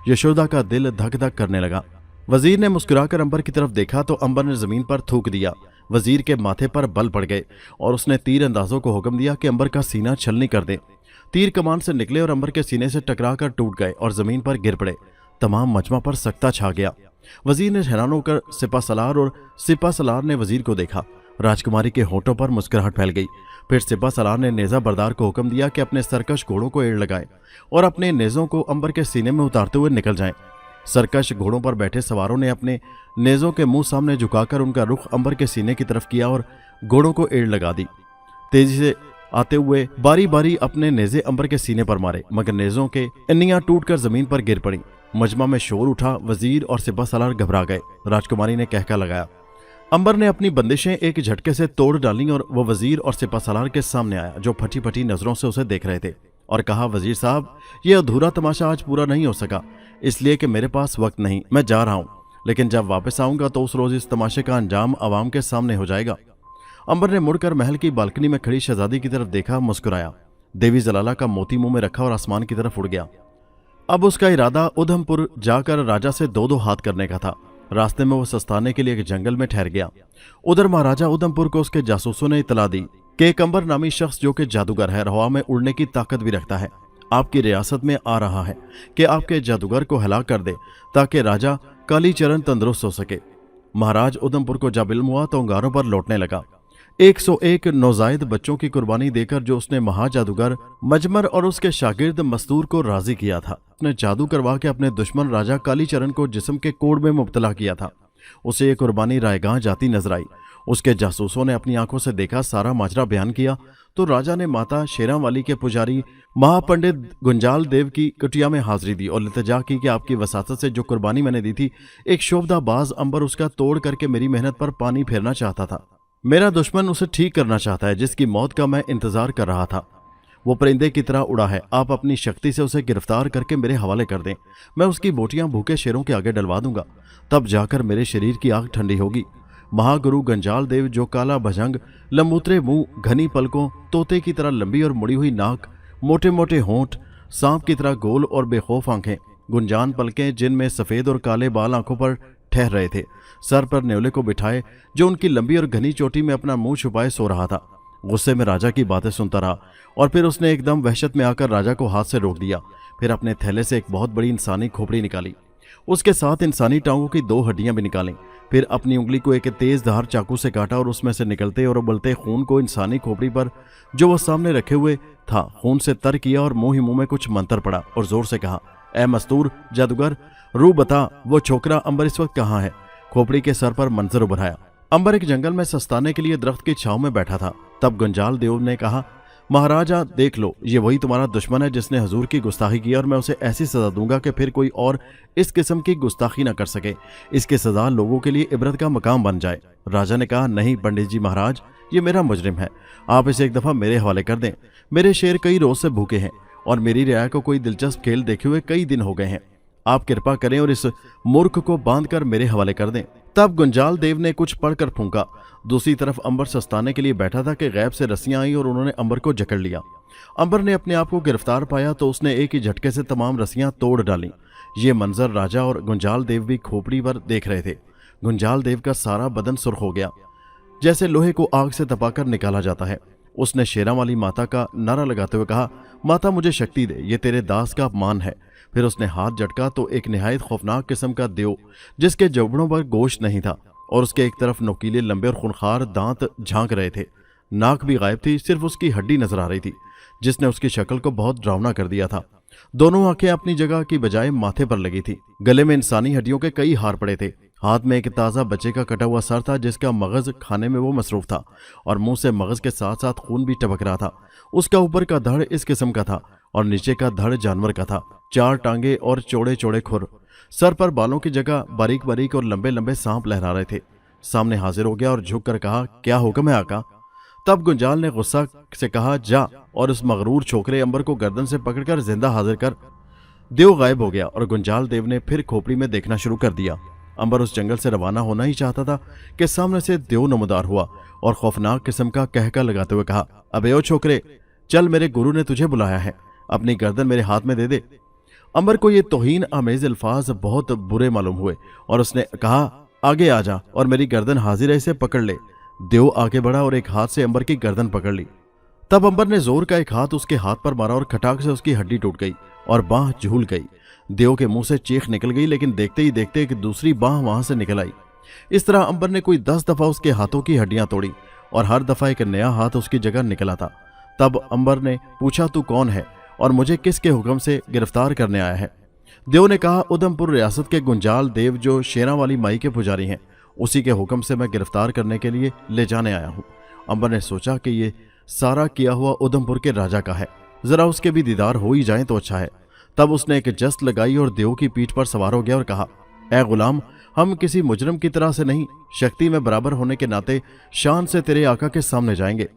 यशोदा का दिल धक धक करने लगा। वजीर ने मुस्कुराकर अंबर की तरफ देखा तो अंबर ने जमीन पर थूक दिया। वजीर के माथे पर बल पड़ गए और उसने तीर अंदाजों को हुक्म दिया कि अंबर का सीना छलनी कर दे। तीर कमान से निकले और अंबर के सीने से टकरा कर टूट गए और जमीन पर गिर पड़े। तमाम मजमा पर सख्ता छा गया। वजीर ने हैरान होकर सिपासलार और सिपासलार ने वजीर को देखा। राजकुमारी के होठों पर मुस्कुराहट फैल गई। फिर सिपासलार ने नेजा बरदार को हुक्म दिया कि अपने सरकश घोड़ों को एड़ लगाएं और अपने नेजों को अंबर के सीने में उतारते हुए निकल जाएं। सरकश घोड़ों पर बैठे सवारों ने अपने नेजों के मुंह सामने झुकाकर उनका रुख अंबर के सीने की तरफ किया और घोड़ों को एड़ लगा दी। तेजी से आते हुए बारी बारी अपने नेजे अंबर के सीने पर मारे, मगर नेजों के अन्नियां टूटकर जमीन पर गिर पड़ी। मजमा में शोर उठा। वजीर और सिपासलार घबरा गए। राजकुमारी ने कहका लगाया। अंबर ने अपनी बंदिशें एक झटके से तोड़ डाली और वह वजीर और सिपासलार के सामने आया, जो फटी फटी नजरों से उसे देख रहे थे, और कहा, वजीर साहब, यह अधूरा तमाशा आज पूरा नहीं हो सका, इसलिए कि मेरे पास वक्त नहीं। मैं जा रहा हूं, लेकिन जब वापस आऊंगा तो उस रोज इस तमाशे का अंजाम आवाम के सामने हो जाएगा। अंबर ने मुड़कर महल की बालकनी में खड़ी शहजादी की तरफ देखा, मुस्कुराया। देवी जलाला का मोती मुंह में रखा और आसमान की तरफ उड़ गया। अब उसका इरादा उधमपुर जाकर राजा से 2-2 हाथ करने का था। रास्ते में वो सस्ताने के लिए एक जंगल में ठहर गया। उधर महाराजा उधमपुर को उसके जासूसों ने इतला दी कि एक अंबर नामी शख्स जो कि जादूगर है, हवा में उड़ने की ताकत भी रखता है, आपकी रियासत में आ रहा है कि आपके जादूगर को हलाक कर दे ताकि राजा कालीचरण तंदुरुस्त हो सके। महाराज उधमपुर को जब इल्म हुआ तो अंगारों पर लौटने लगा। 101 नौजायद बच्चों की कुर्बानी देकर जो उसने महाजादूगर मजमर और उसके शागिर्द मस्तूर को राजी किया था, उसने जादू करवा के अपने दुश्मन राजा कालीचरण को जिस्म के कोड़ में मुब्तला किया था, उसे ये कुर्बानी रायगां जाती नजर आई। उसके जासूसों ने अपनी आंखों से देखा, सारा माजरा बयान किया तो राजा ने माता शेरांवाली के पुजारी महापंडित गुंजाल देव की कुटिया में हाजिरी दी और इल्तिजा की कि आपकी वसातत से जो कुर्बानी मैंने दी थी, एक शोभदाबाज अंबर उसका तोड़ करके मेरी मेहनत पर पानी फेरना चाहता था। मेरा दुश्मन उसे ठीक करना चाहता है, जिसकी मौत का मैं इंतजार कर रहा था। वो परिंदे की तरह उड़ा है, आप अपनी शक्ति से उसे गिरफ्तार करके मेरे हवाले कर दें। मैं उसकी बोटियां भूखे शेरों के आगे डलवा दूंगा, तब जाकर मेरे शरीर की आग ठंडी होगी। महागुरु गंजाल देव, जो काला भजंग, लंबूतरे मुंह, घनी पलकों, तोते की तरह लंबी और मुड़ी हुई नाक, मोटे मोटे होंठ, सांप की तरह गोल और बेखौफ आंखें, गुंजान पलकें जिनमें सफेद और काले बाल आंखों पर ठहर रहे थे, सर पर न्योले को बिठाए जो उनकी लंबी और घनी चोटी में अपना मुंह छुपाए सो रहा था। गुस्से में राजा की बातें सुनता रहा और फिर उसने एकदम वहशत में आकर राजा को हाथ से रोक दिया। फिर अपने थैले से एक बहुत बड़ी इंसानी खोपड़ी निकाली, उसके साथ इंसानी टांगों की 2 हड्डियां भी निकालीं। फिर अपनी उंगली को एक तेज धार चाकू से काटा और उसमें से निकलते और उबलते खून को इंसानी खोपड़ी पर जो वह सामने रखे हुए था खून से तर किया और मुंह ही मुंह में कुछ मंत्र पड़ा और जोर से कहा, ए मस्तूर जादूगर, रू बता वो छोकरा अंबर इस वक्त कहाँ है। खोपड़ी के सर पर मंजर उभराया। अंबर एक जंगल में सस्ताने के लिए दरख्त की छांव में बैठा था। तब गुंजाल देव ने कहा, महाराजा देख लो, ये वही तुम्हारा दुश्मन है जिसने हजूर की गुस्ताखी की और मैं उसे ऐसी सजा दूंगा कि फिर कोई और इस किस्म की गुस्ताखी न कर सके। इसकी सजा लोगों के लिए इबरत का मकाम बन जाए। राजा ने कहा, नहीं पंडित जी महाराज, ये मेरा मुजरिम है, आप इसे एक दफा मेरे हवाले कर दें। मेरे शेर कई रोज से भूखे हैं और मेरी रियाया को कोई दिलचस्प खेल देखे हुए कई दिन हो गए हैं। आप कृपा करें और इस मूर्ख को बांधकर मेरे हवाले कर दें। तब गुंजाल देव ने कुछ पढ़कर फूंका। दूसरी तरफ अंबर सस्ताने के लिए बैठा था कि गैब से रस्सियां आई और उन्होंने अंबर को जकड़ लिया। अंबर ने अपने आप को गिरफ्तार पाया तो उसने एक ही झटके से तमाम रस्सियां तोड़ डाली। ये मंजर राजा और गुंजाल देव भी खोपड़ी पर देख रहे थे। गुंजाल देव का सारा बदन सुर्ख हो गया, जैसे लोहे को आग से तपाकर निकाला जाता है। उसने शेरांवाली माता का नारा लगाते हुए कहा, माता मुझे शक्ति दे, ये तेरे दास का अपमान है। फिर उसने हाथ झटका तो एक निहायत खौफनाक किस्म का देव, जिसके जबड़ों पर गोश्त नहीं था और उसके एक तरफ नोकीले लंबे और खूंखार दांत झांक रहे थे, नाक भी गायब थी, सिर्फ उसकी हड्डी नजर आ रही थी, जिसने उसकी शक्ल को बहुत डरावना कर दिया था। दोनों आंखें अपनी जगह की बजाय माथे पर लगी थी। गले में इंसानी हड्डियों के कई हार पड़े थे। हाथ में एक ताज़ा बच्चे का कटा हुआ सर था जिसका मगज खाने में वो मसरूफ था और मुंह से मगज के साथ साथ खून भी टपक रहा था। उसका ऊपर का धड़ इस किस्म का था और नीचे का धड़ जानवर का था, 4 टांगे और चौड़े चौड़े खुर। सर पर बालों की जगह बारीक बारीक और लंबे लंबे सांप लहरा रहे थे। सामने हाजिर हो गया और झुक कर कहा, क्या हुक्म है आका। तब गुंजाल ने गुस्सा से कहा, जा और उस मगरूर छोकरे अंबर को गर्दन से पकड़कर जिंदा हाजिर कर। देव गायब हो गया और गुंजाल देव ने फिर खोपड़ी में देखना शुरू कर दिया। अंबर उस जंगल से रवाना होना ही चाहता था कि सामने से देव नमदार हुआ और खौफनाक किस्म का कहका लगाते हुए कहा, अबे ओ छोकरे, चल, मेरे गुरु ने तुझे बुलाया है, अपनी गर्दन मेरे हाथ में दे दे। अंबर को ये तौहीन आमेज अल्फाज बहुत बुरे मालूम हुए और उसने कहा, आगे आ जा और मेरी गर्दन हाजिर है, इसे पकड़ ले। देव आगे बढ़ा और एक हाथ से अंबर की गर्दन पकड़ ली। तब अंबर ने जोर का एक हाथ उसके हाथ पर मारा और खटाक से उसकी हड्डी टूट गई और बांह झूल गई। देव के मुंह से चीख निकल गई, लेकिन देखते ही देखते एक दूसरी बांह वहां से निकल आई। इस तरह अंबर ने कोई 10 दफा उसके हाथों की हड्डियां तोड़ी और हर दफा एक नया हाथ उसकी जगह निकला था। तब अंबर ने पूछा, तू कौन है और मुझे किसके हुक्म से गिरफ्तार करने आया है। देव ने कहा, उधमपुर रियासत के गुंजाल देव जो शेरांवाली माई के पुजारी हैं, उसी के हुक्म से मैं गिरफ्तार करने के लिए ले जाने आया हूँ। अंबर ने सोचा कि ये सारा किया हुआ उधमपुर के राजा का है, जरा उसके भी दीदार हो ही जाए तो अच्छा है। तब उसने एक जस्त लगाई और देव की पीठ पर सवार हो गया और कहा, ए गुलाम, हम किसी मुजरम की तरह से नहीं, शक्ति में बराबर होने के नाते शान से तेरे आका के सामने जाएंगे,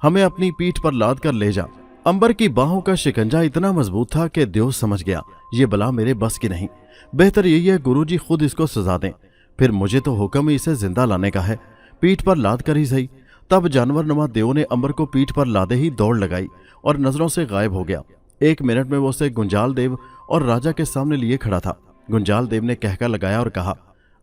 हमें अपनी पीठ पर लाद कर ले जा। अंबर की बाहों का शिकंजा इतना मजबूत था कि देव समझ गया, ये बला मेरे बस की नहीं, बेहतर यही है गुरुजी खुद इसको सजा दें, फिर मुझे तो हुक्म ही इसे जिंदा लाने का है, पीठ पर लाद कर ही सही। तब जानवर नुमा देव ने अंबर को पीठ पर लादे ही दौड़ लगाई और नजरों से गायब हो गया। 1 मिनट में वो उसे गुंजाल देव और राजा के सामने लिए खड़ा था। गुंजाल देव ने कहका लगाया और कहा,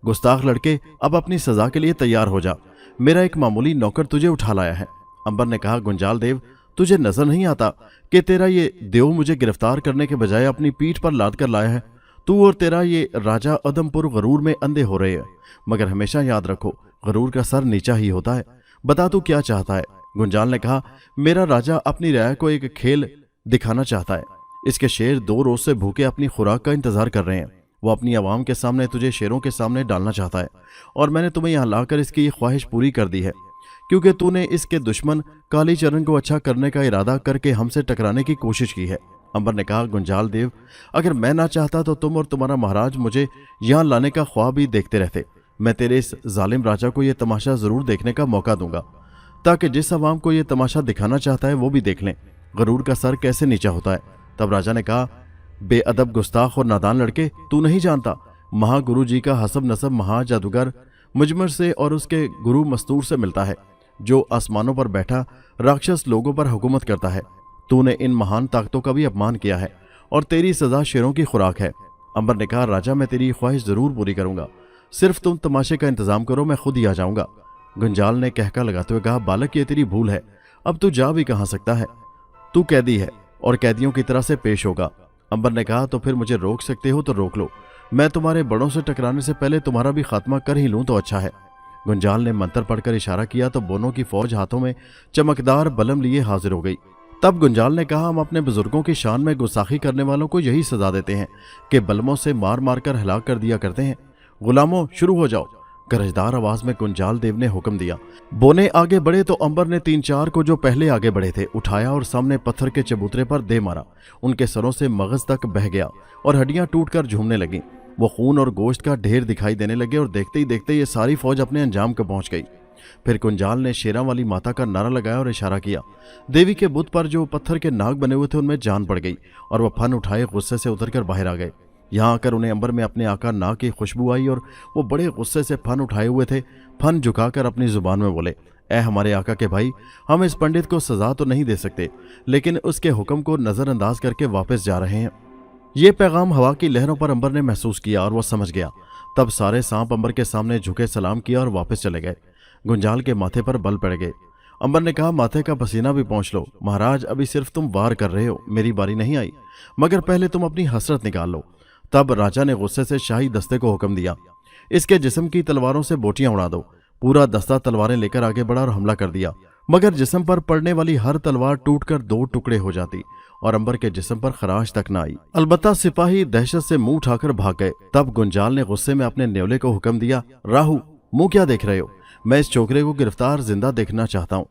गुस्ताख लड़के, अब अपनी सजा के लिए तैयार हो जा, मेरा एक मामूली नौकर तुझे उठा लाया है। अंबर ने कहा, गुंजाल देव, तुझे नजर नहीं आता कि तेरा ये देव मुझे गिरफ्तार करने के बजाय अपनी पीठ पर लाद कर लाया है। तू और तेरा ये राजा अदमपुर गरूर में अंधे हो रहे हैं, मगर हमेशा याद रखो, गरूर का सर नीचा ही होता है। बता तू क्या चाहता है? गुंजाल ने कहा, मेरा राजा अपनी राय को एक खेल दिखाना चाहता है। इसके शेर 2 रोज से भूखे अपनी खुराक का इंतजार कर रहे हैं। वो अपनी आवाम के सामने तुझे शेरों के सामने डालना चाहता है, और मैंने तुम्हें यहाँ लाकर इसकी ये ख्वाहिश पूरी कर दी है, क्योंकि तूने इसके दुश्मन कालीचरण को अच्छा करने का इरादा करके हमसे टकराने की कोशिश की है। अंबर ने कहा, गुंजाल देव, अगर मैं ना चाहता तो तुम और तुम्हारा महाराज मुझे यहाँ लाने का ख्वाब ही देखते रहते। मैं तेरे इस जालिम राजा को यह तमाशा जरूर देखने का मौका दूंगा, ताकि जिस अवाम को यह तमाशा दिखाना चाहता है वो भी देख लें गरूर का सर कैसे नीचा होता है। तब राजा ने कहा, बेअदब, गुस्ताख और नादान लड़के, तू नहीं जानता महागुरु जी का हसब नसब महा जादूगर मुजमर से और उसके गुरु मस्तूर से मिलता है, जो आसमानों पर बैठा राक्षस लोगों पर हुकूमत करता है। तूने इन महान ताकतों का भी अपमान किया है और तेरी सजा शेरों की खुराक है। अंबर ने कहा, राजा, मैं तेरी ख्वाहिश जरूर पूरी करूंगा, सिर्फ तुम तमाशे का इंतजाम करो, मैं खुद ही आ जाऊंगा। गुंजाल ने कहका लगाते हुए कहा, बालक, ये तेरी भूल है, अब तू जा भी कहां सकता है? तू कैदी है और कैदियों की तरह से पेश होगा। अंबर ने कहा, तो फिर मुझे रोक सकते हो तो रोक लो, मैं तुम्हारे बड़ों से टकराने से पहले तुम्हारा भी खात्मा कर ही लूं तो अच्छा है। गुंजाल ने मंत्र पढ़कर इशारा किया तो बोनों की फौज हाथों में चमकदार बलम लिए हाजिर हो गई। तब गुंजाल ने कहा, हम अपने बुजुर्गों की शान में गुस्ताखी करने वालों को यही सजा देते हैं कि बलमों से मार मार कर हलाक कर दिया करते हैं। गुलामों, शुरू हो जाओ। गरजदार आवाज में गुंजाल देव ने हुक्म दिया। बोने आगे बढ़े तो अंबर ने 3-4 को जो पहले आगे बढ़े थे उठाया और सामने पत्थर के चबूतरे पर दे मारा। उनके सरों से मगज तक बह गया और हड्डियां टूटकर झूमने लगीं। वो खून और गोश्त का ढेर दिखाई देने लगे और देखते ही देखते ये सारी फौज अपने अंजाम को पहुंच गई। फिर गुंजाल ने शेरा वाली माता का नारा लगाया और इशारा किया। देवी के बुत पर जो पत्थर के नाग बने हुए थे उनमें जान पड़ गई और वह फन उठाए गुस्से से उतरकर बाहर आ गए। यहाँ आकर उन्हें अंबर में अपने आका नाग की खुशबू आई और वो बड़े गुस्से से फन उठाए हुए थे। फन झुकाकर अपनी जुबान में बोले, ए हमारे आका के भाई, हम इस पंडित को सजा तो नहीं दे सकते, लेकिन उसके हुक्म को नजरअंदाज करके वापस जा रहे हैं। ये पैगाम हवा की लहरों पर अंबर ने महसूस किया और वह समझ गया। तब सारे सांप अंबर के सामने झुके सलाम किया और वापस चले गए। गुंजाल के माथे पर बल पड़ गए। अंबर ने कहा, माथे का पसीना भी पहुंच लो। महाराज, अभी सिर्फ तुम वार कर रहे हो, मेरी बारी नहीं आई, मगर पहले तुम अपनी हसरत निकाल लो। तब राजा ने गुस्से से शाही दस्ते को हुक्म दिया, इसके जिस्म की तलवारों से बोटियां उड़ा दो। पूरा दस्ता तलवारें लेकर आगे बढ़ा और हमला कर दिया, मगर जिस्म पर पड़ने वाली हर तलवार टूटकर 2 टुकड़े हो जाती और अंबर के जिस्म पर खराश तक न आई। अलबत्ता सिपाही दहशत से मुंह उठाकर भाग गए। तब गुंजाल ने गुस्से में अपने न्योले को हुक्म दिया, राहु, मुंह क्या देख रहे हो? मैं इस छोकरे को गिरफ्तार जिंदा देखना चाहता हूं।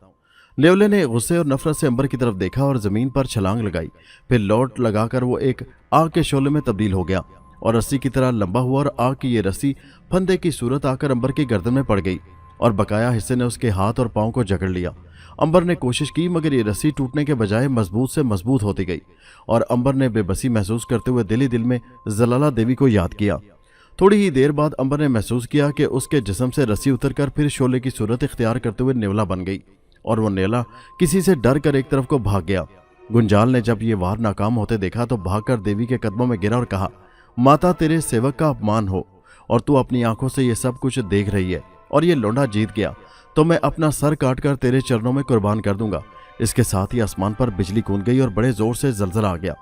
न्योले ने गुस्से और नफरत से अंबर की तरफ देखा और जमीन पर छलांग लगाई। फिर लौट लगाकर वो एक आग के शोले में तब्दील हो गया और रस्सी की तरह लंबा हुआ और आग की ये रस्सी फंदे की सूरत आकर अंबर की गर्दन में पड़ गई और बकाया हिस्से ने उसके हाथ और पांव को जकड़ लिया। अंबर ने कोशिश की, मगर ये रस्सी टूटने के बजाय मजबूत से मजबूत होती गई और अंबर ने बेबसी महसूस करते हुए दिल ही दिल में जलाला देवी को याद किया। थोड़ी ही देर बाद अंबर ने महसूस किया कि उसके जिस्म से रस्सी उतरकर फिर शोले की सूरत इख्तियार करते हुए नेवला बन गई और वो नेवला किसी से डर कर एक तरफ को भाग गया। गुंजाल ने जब ये वार नाकाम होते देखा तो भागकर देवी के कदमों में गिरा और कहा, माता, तेरे सेवक का अपमान हो और तू अपनी आंखों से ये सब कुछ देख रही है और ये लौंडा जीत गया तो मैं अपना सर काटकर तेरे चरणों में कुर्बान कर दूंगा। इसके साथ ही आसमान पर बिजली कूद गई और बड़े जोर से जलजला आ गया।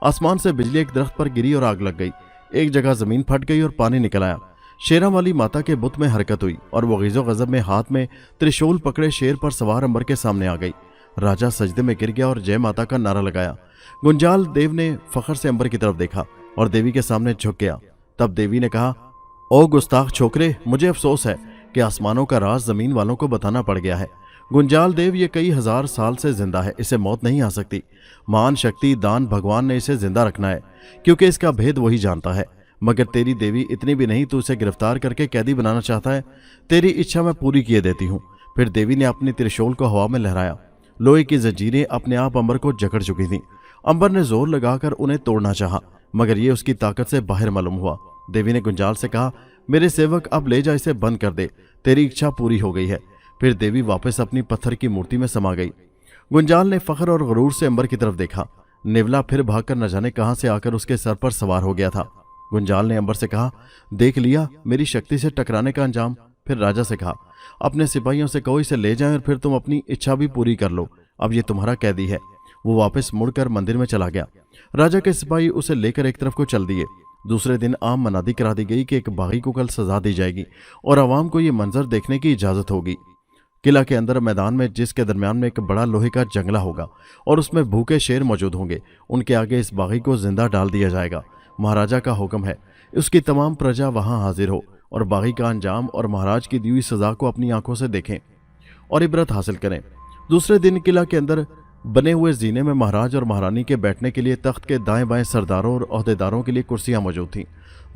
आसमान से बिजली एक दरख्त पर गिरी और आग लग गई। एक जगह जमीन फट गई और पानी निकल आया। शेरा वाली माता के बुत में हरकत हुई और वो गिज़ो गजब में हाथ में त्रिशूल पकड़े शेर पर सवार अंबर के सामने आ गई। राजा सजदे में गिर गया और जय माता का नारा लगाया। गुंजाल देव ने फखर से अंबर की तरफ देखा और देवी के सामने झुक गया। तब देवी ने कहा, ओ गुस्ताख छोकरे, मुझे अफसोस है कि आसमानों का राज जमीन वालों को बताना पड़ गया है। गुंजाल देव ये कई हजार साल से जिंदा है, इसे मौत नहीं आ सकती। मान शक्ति दान भगवान ने इसे जिंदा रखना है क्योंकि इसका भेद वही जानता है। मगर तेरी देवी इतनी भी नहीं, तू उसे गिरफ्तार करके कैदी बनाना चाहता है। तेरी इच्छा मैं पूरी किए देती हूँ। फिर देवी ने अपनी त्रिशूल को हवा में लहराया। लोहे की जंजीरें अपने आप अंबर को जकड़ चुकी थीं। अंबर ने जोर लगाकर उन्हें तोड़ना चाहा, मगर ये उसकी ताकत से बाहर मालूम हुआ। देवी ने गुंजाल से कहा, मेरे सेवक, अब ले जा, इसे बंद कर दे, तेरी इच्छा पूरी हो गई है। फिर देवी वापस अपनी पत्थर की मूर्ति में समा गई। गुंजाल ने फख्र और गरूर से अंबर की तरफ देखा। नेवला फिर भागकर न जाने कहां से आकर उसके सर पर सवार हो गया था। गुंजाल ने अंबर से कहा, देख लिया मेरी शक्ति से टकराने का अंजाम। फिर राजा से कहा, अपने सिपाहियों से कहो इसे ले जाएं और फिर तुम अपनी इच्छा भी पूरी कर लो, अब ये तुम्हारा कैदी है। वो वापस मुड़कर मंदिर में चला गया। राजा के सिपाही उसे लेकर एक तरफ को चल दिए। दूसरे दिन आम मनादी करा दी गई कि एक बागी को कल सजा दी जाएगी और आवाम को ये मंजर देखने की इजाजत होगी। किला के अंदर मैदान में, जिसके दरमियान में एक बड़ा लोहे का जंगला होगा और उसमें भूखे शेर मौजूद होंगे, उनके आगे इस बागी को जिंदा डाल दिया जाएगा। महाराजा का हुक्म है उसकी तमाम प्रजा वहां हाजिर हो और बागी का अंजाम और महाराज की दी हुई सजा को अपनी आंखों से देखें और इबरत हासिल करें। दूसरे दिन किला के अंदर बने हुए जीने में महाराज और महारानी के बैठने के लिए तख्त के दाएं बाएं सरदारों और ओहदेदारों के लिए कुर्सियां मौजूद थीं।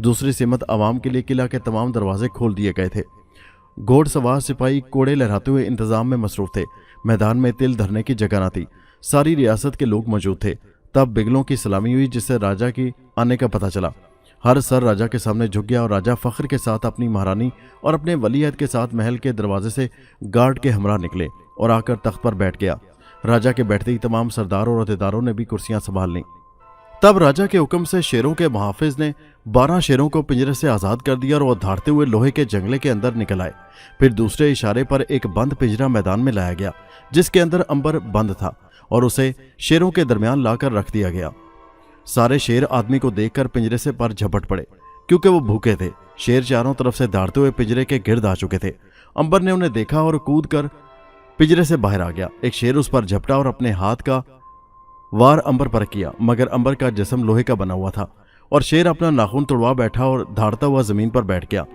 दूसरी सिमत आवाम के लिए किला के तमाम दरवाजे खोल दिए गए थे। घोड़सवार सिपाही कोड़े लहराते हुए इंतजाम में मसरूफ थे। मैदान में तिल धरने की जगह न थी। सारी रियासत के लोग मौजूद थे। तब बिगलों की सलामी हुई, जिससे राजा की आने का पता चला। हर सर राजा के सामने झुक गया और राजा फख्र के साथ अपनी महारानी और अपने वलीअहद के साथ महल के दरवाजे से गार्ड के हमरा निकले और आकर तख्त पर बैठ गया। राजा के बैठते ही तमाम सरदारों और अहदेदारों ने भी कुर्सियां संभाल लीं। तब राजा के हुक्म से शेरों के मुहाफिज ने 12 शेरों को पिंजरे से आज़ाद कर दिया और वो धाड़ते हुए लोहे के जंगले के अंदर निकल आए। फिर दूसरे इशारे पर एक बंद पिंजरा मैदान में लाया गया, जिसके अंदर अंबर बंद था और उसे शेरों के दरमियान लाकर रख दिया गया। सारे शेर आदमी को देखकर पिंजरे से पर झपट पड़े, क्योंकि वो भूखे थे। शेर चारों तरफ से धाड़ते हुए पिंजरे के गिर्द आ चुके थे। अंबर ने उन्हें देखा और कूद कर पिंजरे से बाहर आ गया। एक शेर उस पर झपटा और अपने हाथ का वार अंबर पर किया, मगर अंबर का जिस्म लोहे का बना हुआ था और शेर अपना नाखून तोड़वा बैठा और धाड़ता हुआ जमीन पर बैठ गया।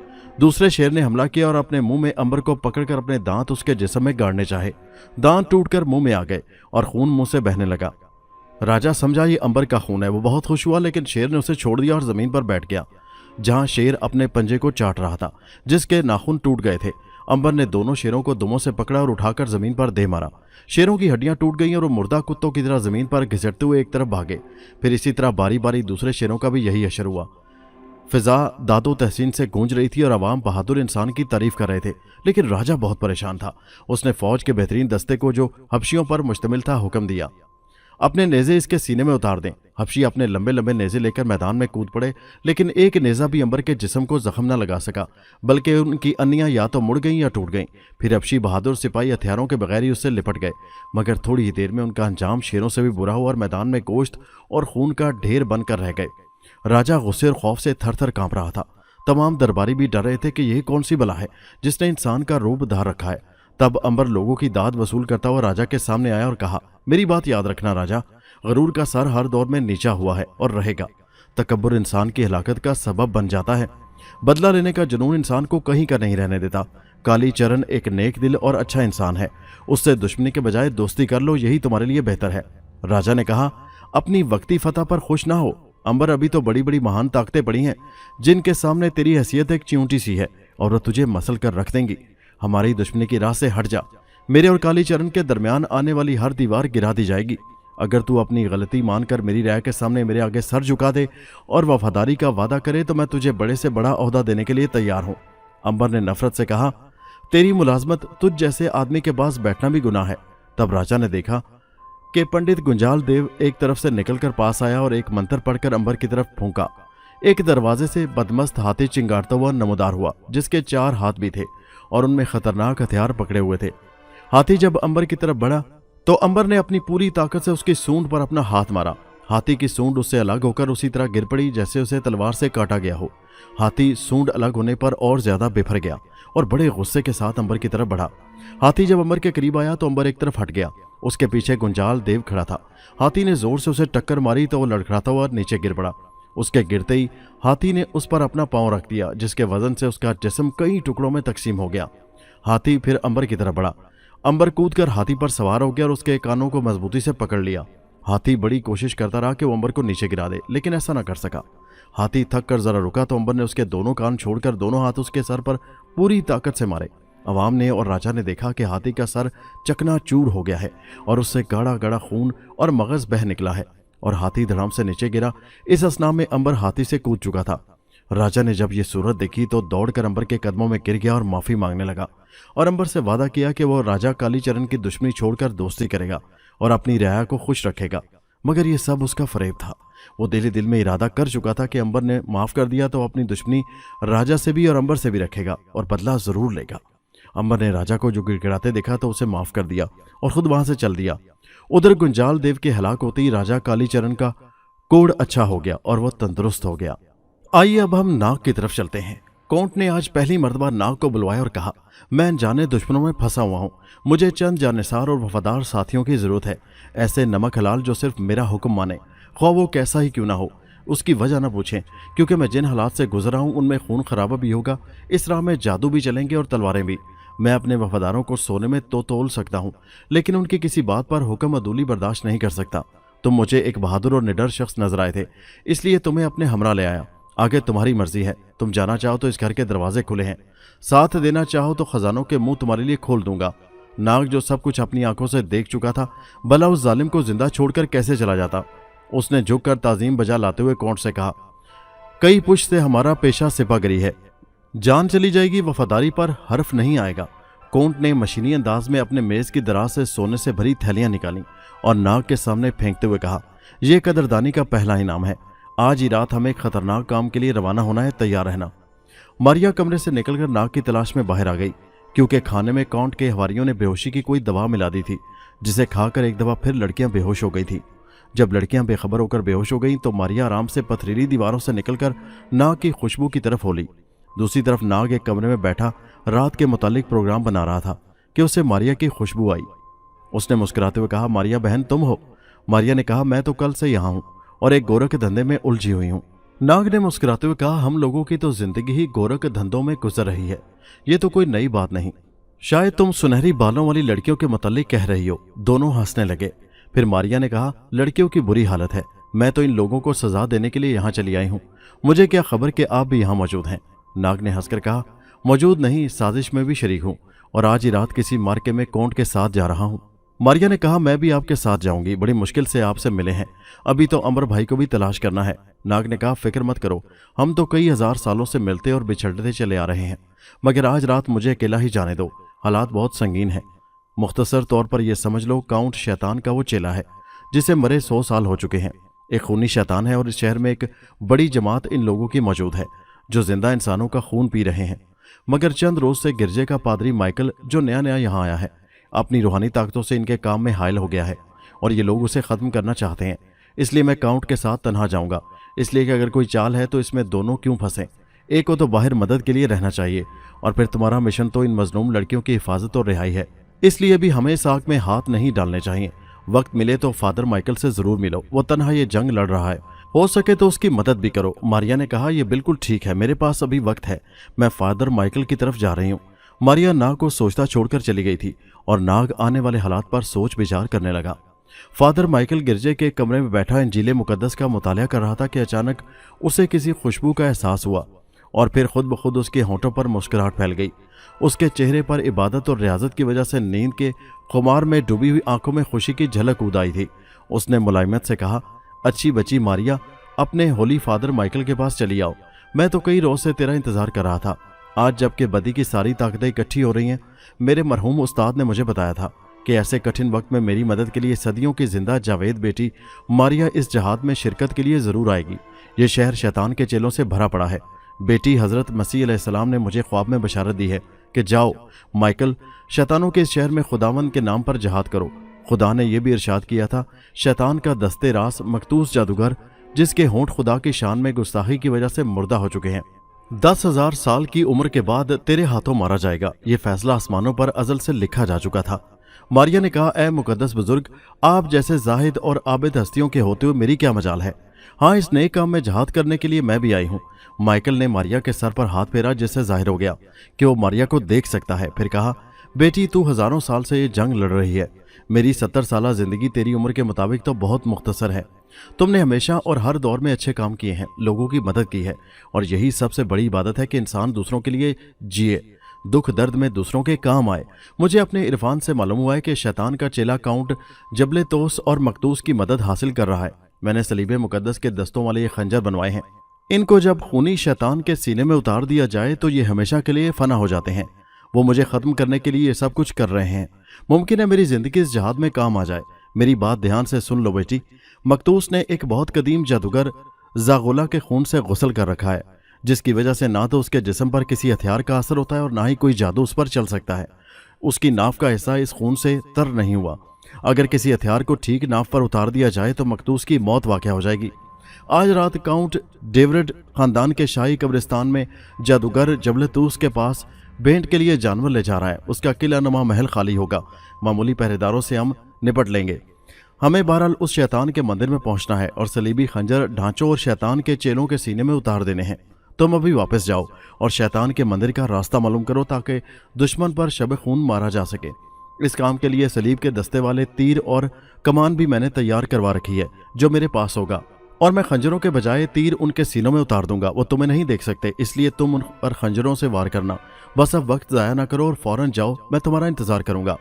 दूसरे शेर ने हमला किया और अपने मुंह में अंबर को पकड़कर अपने दांत उसके जिस्म में गाड़ने चाहे। दांत टूटकर मुंह में आ गए और खून मुंह से बहने लगा। राजा समझा ये अंबर का खून है। वो बहुत खुश हुआ, लेकिन शेर ने उसे छोड़ दिया और जमीन पर बैठ गया, जहां शेर अपने पंजे को चाट रहा था, जिसके नाखून टूट गए थे। अंबर ने दोनों शेरों को दुमों से पकड़ा और उठाकर जमीन पर दे मारा। शेरों की हड्डियां टूट गईं और वो मुर्दा कुत्तों की तरह जमीन पर घिसटते हुए एक तरफ भागे। फिर इसी तरह बारी बारी दूसरे शेरों का भी यही असर हुआ। फिजा दादो तहसीन से गूंज रही थी और अवाम बहादुर इंसान की तारीफ कर रहे थे, लेकिन राजा बहुत परेशान था। उसने फौज के बेहतरीन दस्ते को, जो हबशियों पर मुश्तमिल था, हुक्म दिया, अपने नेज़े इसके सीने में उतार दें। हबशी अपने लंबे लंबे नेज़े लेकर मैदान में कूद पड़े, लेकिन एक नेज़ा भी अंबर के जिस्म को जख्म न लगा सका, बल्कि उनकी अन्नियां या तो मुड़ गईं या टूट गईं। फिर हबशी बहादुर सिपाही हथियारों के बगैर ही उससे लिपट गए, मगर थोड़ी ही देर में उनका अंजाम शेरों से भी बुरा हुआ और मैदान में गोश्त और खून का ढेर बनकर रह गए। राजा गुस्से और खौफ से थर थर कांप रहा था। तमाम दरबारी भी डर रहे थे कि यह कौन सी बला है जिसने इंसान का रूप धार रखा है। तब अंबर लोगों की दाद वसूल करता हुआ राजा के सामने आया और कहा, मेरी बात याद रखना राजा, गरूर का सर हर दौर में नीचा हुआ है और रहेगा। तकब्बुर इंसान की हलाकत का सबब बन जाता है। बदला लेने का जुनून इंसान को कहीं का नहीं रहने देता। काली चरण एक नेक दिल और अच्छा इंसान है, उससे दुश्मनी के बजाय दोस्ती कर लो, यही तुम्हारे लिए बेहतर है। राजा ने कहा, अपनी वक्ती फतह पर खुश ना हो अंबर, अभी तो बड़ी बड़ी महान ताकतें पड़ी हैं जिनके सामने तेरी हैसियत एक चिऊंटी सी है और वह तुझे मसल कर रख देंगी। हमारी दुश्मनी की राह से हट जा। मेरे और काली चरण के दरमियान आने वाली हर दीवार गिरा दी जाएगी। अगर तू अपनी गलती मानकर मेरी राय के सामने मेरे आगे सर झुका दे और वफादारी का वादा करे तो मैं तुझे बड़े से बड़ा ओहदा देने के लिए तैयार हूं। अंबर ने नफरत से कहा, तेरी मुलाजमत, तुझ जैसे आदमी के पास बैठना भी गुनाह है। तब राजा ने देखा कि पंडित गुंजाल देव एक तरफ से निकलकर पास आया और एक मंत्र पढ़कर अंबर की तरफ फूंका। एक दरवाजे से बदमस्त हाथी चिंगारता हुआ नमोदार हुआ, जिसके 4 हाथ भी थे और उनमें खतरनाक हथियार पकड़े हुए थे। हाथी जब अंबर की तरफ बढ़ा तो अंबर ने अपनी पूरी ताकत से उसकी सूंड पर अपना हाथ मारा। हाथी की सूंड उससे अलग होकर उसी तरह गिर पड़ी जैसे उसे तलवार से काटा गया हो। हाथी सूंड अलग होने पर और ज्यादा बेफर गया और बड़े गुस्से के साथ अंबर की तरफ बढ़ा। हाथी जब अंबर के करीब आया तो अंबर एक तरफ हट गया। उसके पीछे गुंजाल देव खड़ा था। हाथी ने जोर से उसे टक्कर मारी तो वो लड़खड़ाता हुआ नीचे गिर पड़ा। उसके गिरते ही हाथी ने उस पर अपना पांव रख दिया, जिसके वजन से उसका जिस्म कई टुकड़ों में तकसीम हो गया। हाथी फिर अंबर की तरफ बढ़ा। अंबर कूदकर हाथी पर सवार हो गया और उसके कानों को मजबूती से पकड़ लिया। हाथी बड़ी कोशिश करता रहा कि वो अंबर को नीचे गिरा दे, लेकिन ऐसा न कर सका। हाथी थक कर जरा रुका तो अंबर ने उसके दोनों कान छोड़कर दोनों हाथ उसके सर पर पूरी ताकत से मारे। अवाम ने और राजा ने देखा कि हाथी का सर चकनाचूर हो गया है और उससे गाढ़ा गाढ़ा खून और मगज बह निकला है और हाथी धड़ाम से नीचे गिरा। इस असना में अंबर हाथी से कूद चुका था। राजा ने जब ये सूरत देखी तो दौड़कर अंबर के कदमों में गिर गया और माफी मांगने लगा और अंबर से वादा किया कि वो राजा कालीचरण की दुश्मनी छोड़कर दोस्ती करेगा और अपनी रियाया को खुश रखेगा। मगर ये सब उसका फरेब था। वो दिल दिल में इरादा कर चुका था कि अंबर ने माफ कर दिया तो अपनी दुश्मनी राजा से भी और अंबर से भी रखेगा और बदला जरूर लेगा। अंबर ने राजा को जो गिड़गिड़ाते देखा तो उसे माफ कर दिया और खुद वहां से चल दिया। उधर गुंजाल देव के हलाक होते ही राजा कालीचरण का कोढ़ अच्छा हो गया और वह तंदुरुस्त हो गया। आइए अब हम नाग की तरफ चलते हैं। कौंट ने आज पहली मर्तबा नाग को बुलवाया और कहा, मैं अनजाने दुश्मनों में फंसा हुआ हूं। मुझे चंद जानिसार और वफादार साथियों की जरूरत है, ऐसे नमक हलाल जो सिर्फ मेरा हुक्म माने, ख्वाह वो कैसा ही क्यों ना हो। उसकी वजह ना पूछें, क्योंकि मैं जिन हालात से गुजरा हूं उनमें खून खराबा भी होगा, इस राह में जादू भी चलेंगे और तलवारें भी। मैं अपने वफादारों को सोने में तो तोल सकता हूं, लेकिन उनकी किसी बात पर हुक्म अदूली बर्दाश्त नहीं कर सकता। तुम मुझे एक बहादुर और निडर शख्स नजर आए थे, इसलिए तुम्हें अपने हमरा ले आया। आगे तुम्हारी मर्जी है, तुम जाना चाहो तो इस घर के दरवाजे खुले हैं, साथ देना चाहो तो खजानों के मुंह तुम्हारे लिए खोल दूंगा। नाग जो सब कुछ अपनी आंखों से देख चुका था, भला उस जालिम को जिंदा छोड़कर कैसे चला जाता। उसने झुककर ताजीम बजा लाते हुए कौंट से कहा, कई पुश्त से हमारा पेशा सिपागरी है, जान चली जाएगी, वफादारी पर हर्फ नहीं आएगा। कौंट ने मशीनी अंदाज में अपने मेज की दराज से सोने से भरी थैलियां निकाली और नाग के सामने फेंकते हुए कहा, यह कदरदानी का पहला इनाम है। आज ही रात हमें एक खतरनाक काम के लिए रवाना होना है, तैयार रहना। मारिया कमरे से निकलकर नाग की तलाश में बाहर आ गई, क्योंकि खाने में कौंट के हवारियों ने बेहोशी की कोई दवा मिला दी थी, जिसे खाकर एक दफा फिर लड़कियां बेहोश हो गई थी। जब लड़कियां बेखबर होकर बेहोश हो गईं तो मारिया आराम से पथरीली दीवारों से निकलकर नाग की खुशबू की तरफ होली। दूसरी तरफ नाग एक कमरे में बैठा रात के मुतालिक प्रोग्राम बना रहा था कि उसे मारिया की खुशबू आई। उसने मुस्कुराते हुए कहा, मारिया बहन तुम हो? मारिया ने कहा, मैं तो कल से यहाँ हूँ और एक गोरख धंधे में उलझी हुई हूँ। नाग ने मुस्कुराते हुए कहा, हम लोगों की तो जिंदगी ही गोरख धंधों में गुजर रही है, ये तो कोई नई बात नहीं। शायद तुम सुनहरी बालों वाली लड़कियों के मुतालिक कह रही हो। दोनों हंसने लगे। फिर मारिया ने कहा, लड़कियों की बुरी हालत है, मैं तो इन लोगों को सजा देने के लिए यहाँ चली आई हूँ, मुझे क्या खबर कि आप भी यहाँ मौजूद हैं। नाग ने हंसकर कहा, मौजूद नहीं, साजिश में भी शरीक हूँ और आज ही रात किसी मार्के में कौंट के साथ जा रहा हूँ। मारिया ने कहा, मैं भी आपके साथ जाऊंगी, बड़ी मुश्किल से आपसे मिले हैं, अभी तो अमर भाई को भी तलाश करना है। नाग ने कहा, फिक्र मत करो, हम तो कई हजार सालों से मिलते और बिछड़ते चले आ रहे हैं, मगर आज रात मुझे अकेला ही जाने दो, हालात बहुत संगीन है। मुख्तसर तौर पर यह समझ लो, काउंट शैतान का वो चेला है जिसे मरे 100 साल हो चुके हैं। एक खूनी शैतान है और इस शहर में एक बड़ी जमात इन लोगों की मौजूद है जो जिंदा इंसानों का खून पी रहे हैं। मगर चंद रोज से गिरजे का पादरी माइकल जो नया नया यहाँ आया है, अपनी रूहानी ताकतों से इनके काम में हायल हो गया है और ये लोग उसे खत्म करना चाहते हैं। इसलिए मैं काउंट के साथ तन्हा जाऊंगा, इसलिए कि अगर कोई चाल है तो इसमें दोनों क्यों फंसे। एक को तो बाहर मदद के लिए रहना चाहिए और फिर तुम्हारा मिशन तो इन मजलूम लड़कियों की हिफाजत और रिहाई है, इसलिए भी हमें साग में हाथ नहीं डालने चाहिए। वक्त मिले तो फादर माइकल से जरूर मिलो, वो तन्हा ये जंग लड़ रहा है, हो सके तो उसकी मदद भी करो। मारिया ने कहा, यह बिल्कुल ठीक है, मेरे पास अभी वक्त है, मैं फादर माइकल की तरफ जा रही हूँ। मारिया नाग को सोचता छोड़कर चली गई थी और नाग आने वाले हालात पर सोच विचार करने लगा। फादर माइकल गिरजे के कमरे में बैठा इंजीले मुकद्दस का मुतालिया कर रहा था कि अचानक उसे किसी खुशबू का एहसास हुआ और फिर खुद ब खुद उसके होंठों पर मुस्कुराहट फैल गई। उसके चेहरे पर इबादत और रियाजत की वजह से नींद के खुमार में डूबी हुई आंखों में खुशी की झलक उद आई थी। उसने मुलायमत से कहा, अच्छी बची मारिया, अपने होली फादर माइकल के पास चली आओ, मैं तो कई रोज से तेरा इंतजार कर रहा था। आज जबकि बदी की सारी ताकतें इकट्ठी हो रही हैं, मेरे मरहूम उस्ताद ने मुझे बताया था कि ऐसे कठिन वक्त में मेरी मदद के लिए सदियों की जिंदा जावेद बेटी मारिया इस जहाद में शिरकत के लिए जरूर आएगी। ये शहर शैतान के चेलों से भरा पड़ा है। बेटी हजरत मसीह अलैहिस्सलाम ने मुझे ख्वाब में बशारत दी है कि जाओ माइकल, शैतानों के इस शहर में खुदावंद के नाम पर जहाद करो। खुदा ने यह भी इरशाद किया था, शैतान का दस्ते रास मकतूस जादूगर जिसके होंठ खुदा की शान में गुस्ताखी की वजह से मुर्दा हो चुके हैं, 10,000 साल की उम्र के बाद तेरे हाथों मारा जाएगा। ये फैसला आसमानों पर अजल से लिखा जा चुका था। मारिया ने कहा, ए मुकद्दस बुजुर्ग, आप जैसे जाहिद और आबिद हस्तियों के होते हुए मेरी क्या मजाल है। हाँ, इस नए काम में जहाद करने के लिए मैं भी आई हूँ। माइकल ने मारिया के सर पर हाथ फेरा, जिससे जाहिर हो गया कि वो मारिया को देख सकता है। फिर कहा, बेटी तू हजारों साल से ये जंग लड़ रही है, मेरी 70 साल जिंदगी तेरी उम्र के मुताबिक तो बहुत मुख्तसर है। तुमने हमेशा और हर दौर में अच्छे काम किए हैं, लोगों की मदद की है और यही सबसे बड़ी इबादत है कि इंसान दूसरों के लिए जिए, दुख दर्द में दूसरों के काम आए। मुझे अपने इरफान से मालूम हुआ है कि शैतान का चेला काउंट जबले तोस और मकतूस की मदद हासिल कर रहा है। मैंने सलीबे मुकद्दस के दस्तों वाले ये खंजर बनवाए हैं। इनको जब खूनी शैतान के सीने में उतार दिया जाए तो ये हमेशा के लिए फना हो जाते हैं। वो मुझे खत्म करने के लिए ये सब कुछ कर रहे हैं। मुमकिन है मेरी जिंदगी इस जहाद में काम आ जाए। मेरी बात ध्यान से सुन लो बेटी, मकतूस ने एक बहुत कदीम जादूगर जागोला के खून से गुस्ल कर रखा है, जिसकी वजह से ना तो उसके जिस्म पर किसी हथियार का असर होता है और ना ही कोई जादू उस पर चल सकता है। उसकी नाफ का हिस्सा इस खून से तर नहीं हुआ। अगर किसी हथियार को ठीक नाफ पर उतार दिया जाए तो मकतूस की मौत वाक़या हो जाएगी। आज रात काउंट डेविड खानदान के शाही कब्रिस्तान में जादूगर जबलतूस के पास भेंट के लिए जानवर ले जा रहा है। उसका किला नुमा महल खाली होगा। मामूली पहरेदारों से हम निपट लेंगे। हमें बहरहाल उस शैतान के मंदिर में पहुंचना है और सलीबी खंजर ढांचों और शैतान के चेलों के सीने में उतार देने हैं। तुम अभी वापस जाओ और शैतान के मंदिर का रास्ता मालूम करो ताकि दुश्मन पर शब खून मारा जा सके। इस काम के लिए सलीब के दस्ते वाले तीर और कमान भी मैंने तैयार करवा रखी है, जो मेरे पास होगा, और मैं खंजरों के बजाय तीर उनके सीनों में उतार दूंगा। वो तुम्हें नहीं देख सकते, इसलिए तुम उन पर खंजरों से वार करना। बस अब वक्त ज़ाया ना करो और फौरन जाओ, मैं तुम्हारा इंतजार करूंगा।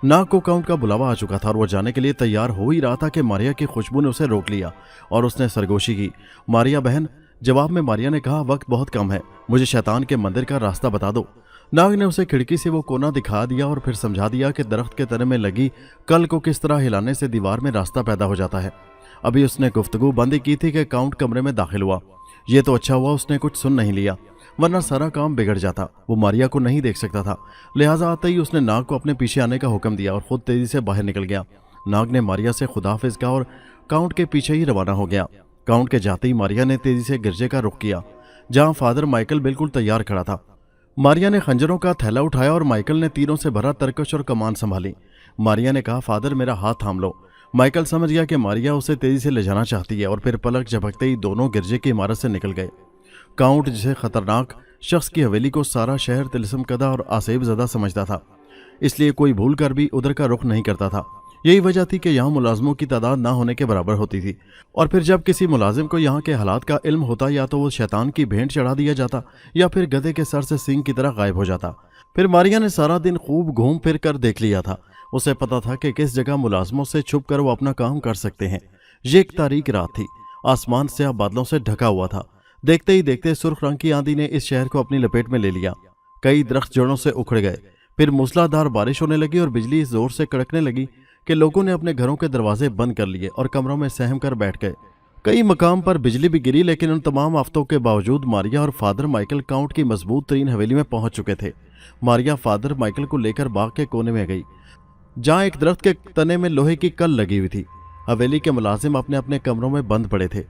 नाग को काउंट का बुलावा आ चुका था और वो जाने के लिए तैयार हो ही रहा था कि मारिया की खुशबू ने उसे रोक लिया और उसने सरगोशी की, मारिया बहन। जवाब में मारिया ने कहा, वक्त बहुत कम है, मुझे शैतान के मंदिर का रास्ता बता दो। नाग ने उसे खिड़की से वो कोना दिखा दिया और फिर समझा दिया कि दरख्त के तने में लगी कल को किस तरह हिलाने से दीवार में रास्ता पैदा हो जाता है। अभी उसने गुफ्तगू बंद की थी कि काउंट कमरे में दाखिल हुआ। ये तो अच्छा हुआ उसने कुछ सुन नहीं लिया, वरना सारा काम बिगड़ जाता। वो मारिया को नहीं देख सकता था, लिहाजा आते ही उसने नाग को अपने पीछे आने का हुक्म दिया और खुद तेजी से बाहर निकल गया। नाग ने मारिया से खुदाफिज कहा और काउंट के पीछे ही रवाना हो गया। काउंट के जाते ही मारिया ने तेजी से गिरजे का रुख किया, जहां फादर माइकल बिल्कुल तैयार खड़ा था। मारिया ने खंजरों का थैला उठाया और माइकल ने तीरों से भरा तरकश और कमान संभाली। मारिया ने कहा, फादर मेरा हाथ थाम लो। माइकल समझ गया कि मारिया उसे तेजी से ले जाना चाहती है और फिर पलक झपकते ही दोनों गिरजे की इमारत से निकल गए। काउंट जिसे खतरनाक शख्स की हवेली को सारा शहर तिलस्म कदा और आसेब ज़दा समझता था, इसलिए कोई भूल कर भी उधर का रुख नहीं करता था। यही वजह थी कि यहाँ मुलाजमों की तादाद ना होने के बराबर होती थी, और फिर जब किसी मुलाजिम को यहाँ के हालात का इल्म होता या तो वो शैतान की भेंट चढ़ा दिया जाता या फिर गधे के सर से सींग की तरह गायब हो जाता। फिर मारिया ने सारा दिन खूब घूम फिर कर देख लिया था। उसे पता था कि किस जगह मुलाजमों से छुप कर वो अपना काम कर सकते हैं। ये एक तारीक रात थी, आसमान स्याह बादलों से ढका हुआ था। देखते ही देखते सुर्ख रंग की आंधी ने इस शहर को अपनी लपेट में ले लिया। कई दरख्त जड़ों से उखड़ गए। फिर मूसलाधार बारिश होने लगी और बिजली इस जोर से कड़कने लगी कि लोगों ने अपने घरों के दरवाजे बंद कर लिए और कमरों में सहम कर बैठ गए। कई मकाम पर बिजली भी गिरी, लेकिन उन तमाम आफतों के बावजूद मारिया और फादर माइकल काउंट की मजबूत तरीन हवेली में पहुंच चुके थे। मारिया फादर माइकल को लेकर बाग के कोने में गई, जहां एक दरख्त के तने में लोहे की कल लगी हुई थी। हवेली के मुलाजिम अपने अपने कमरों में बंद पड़े थे।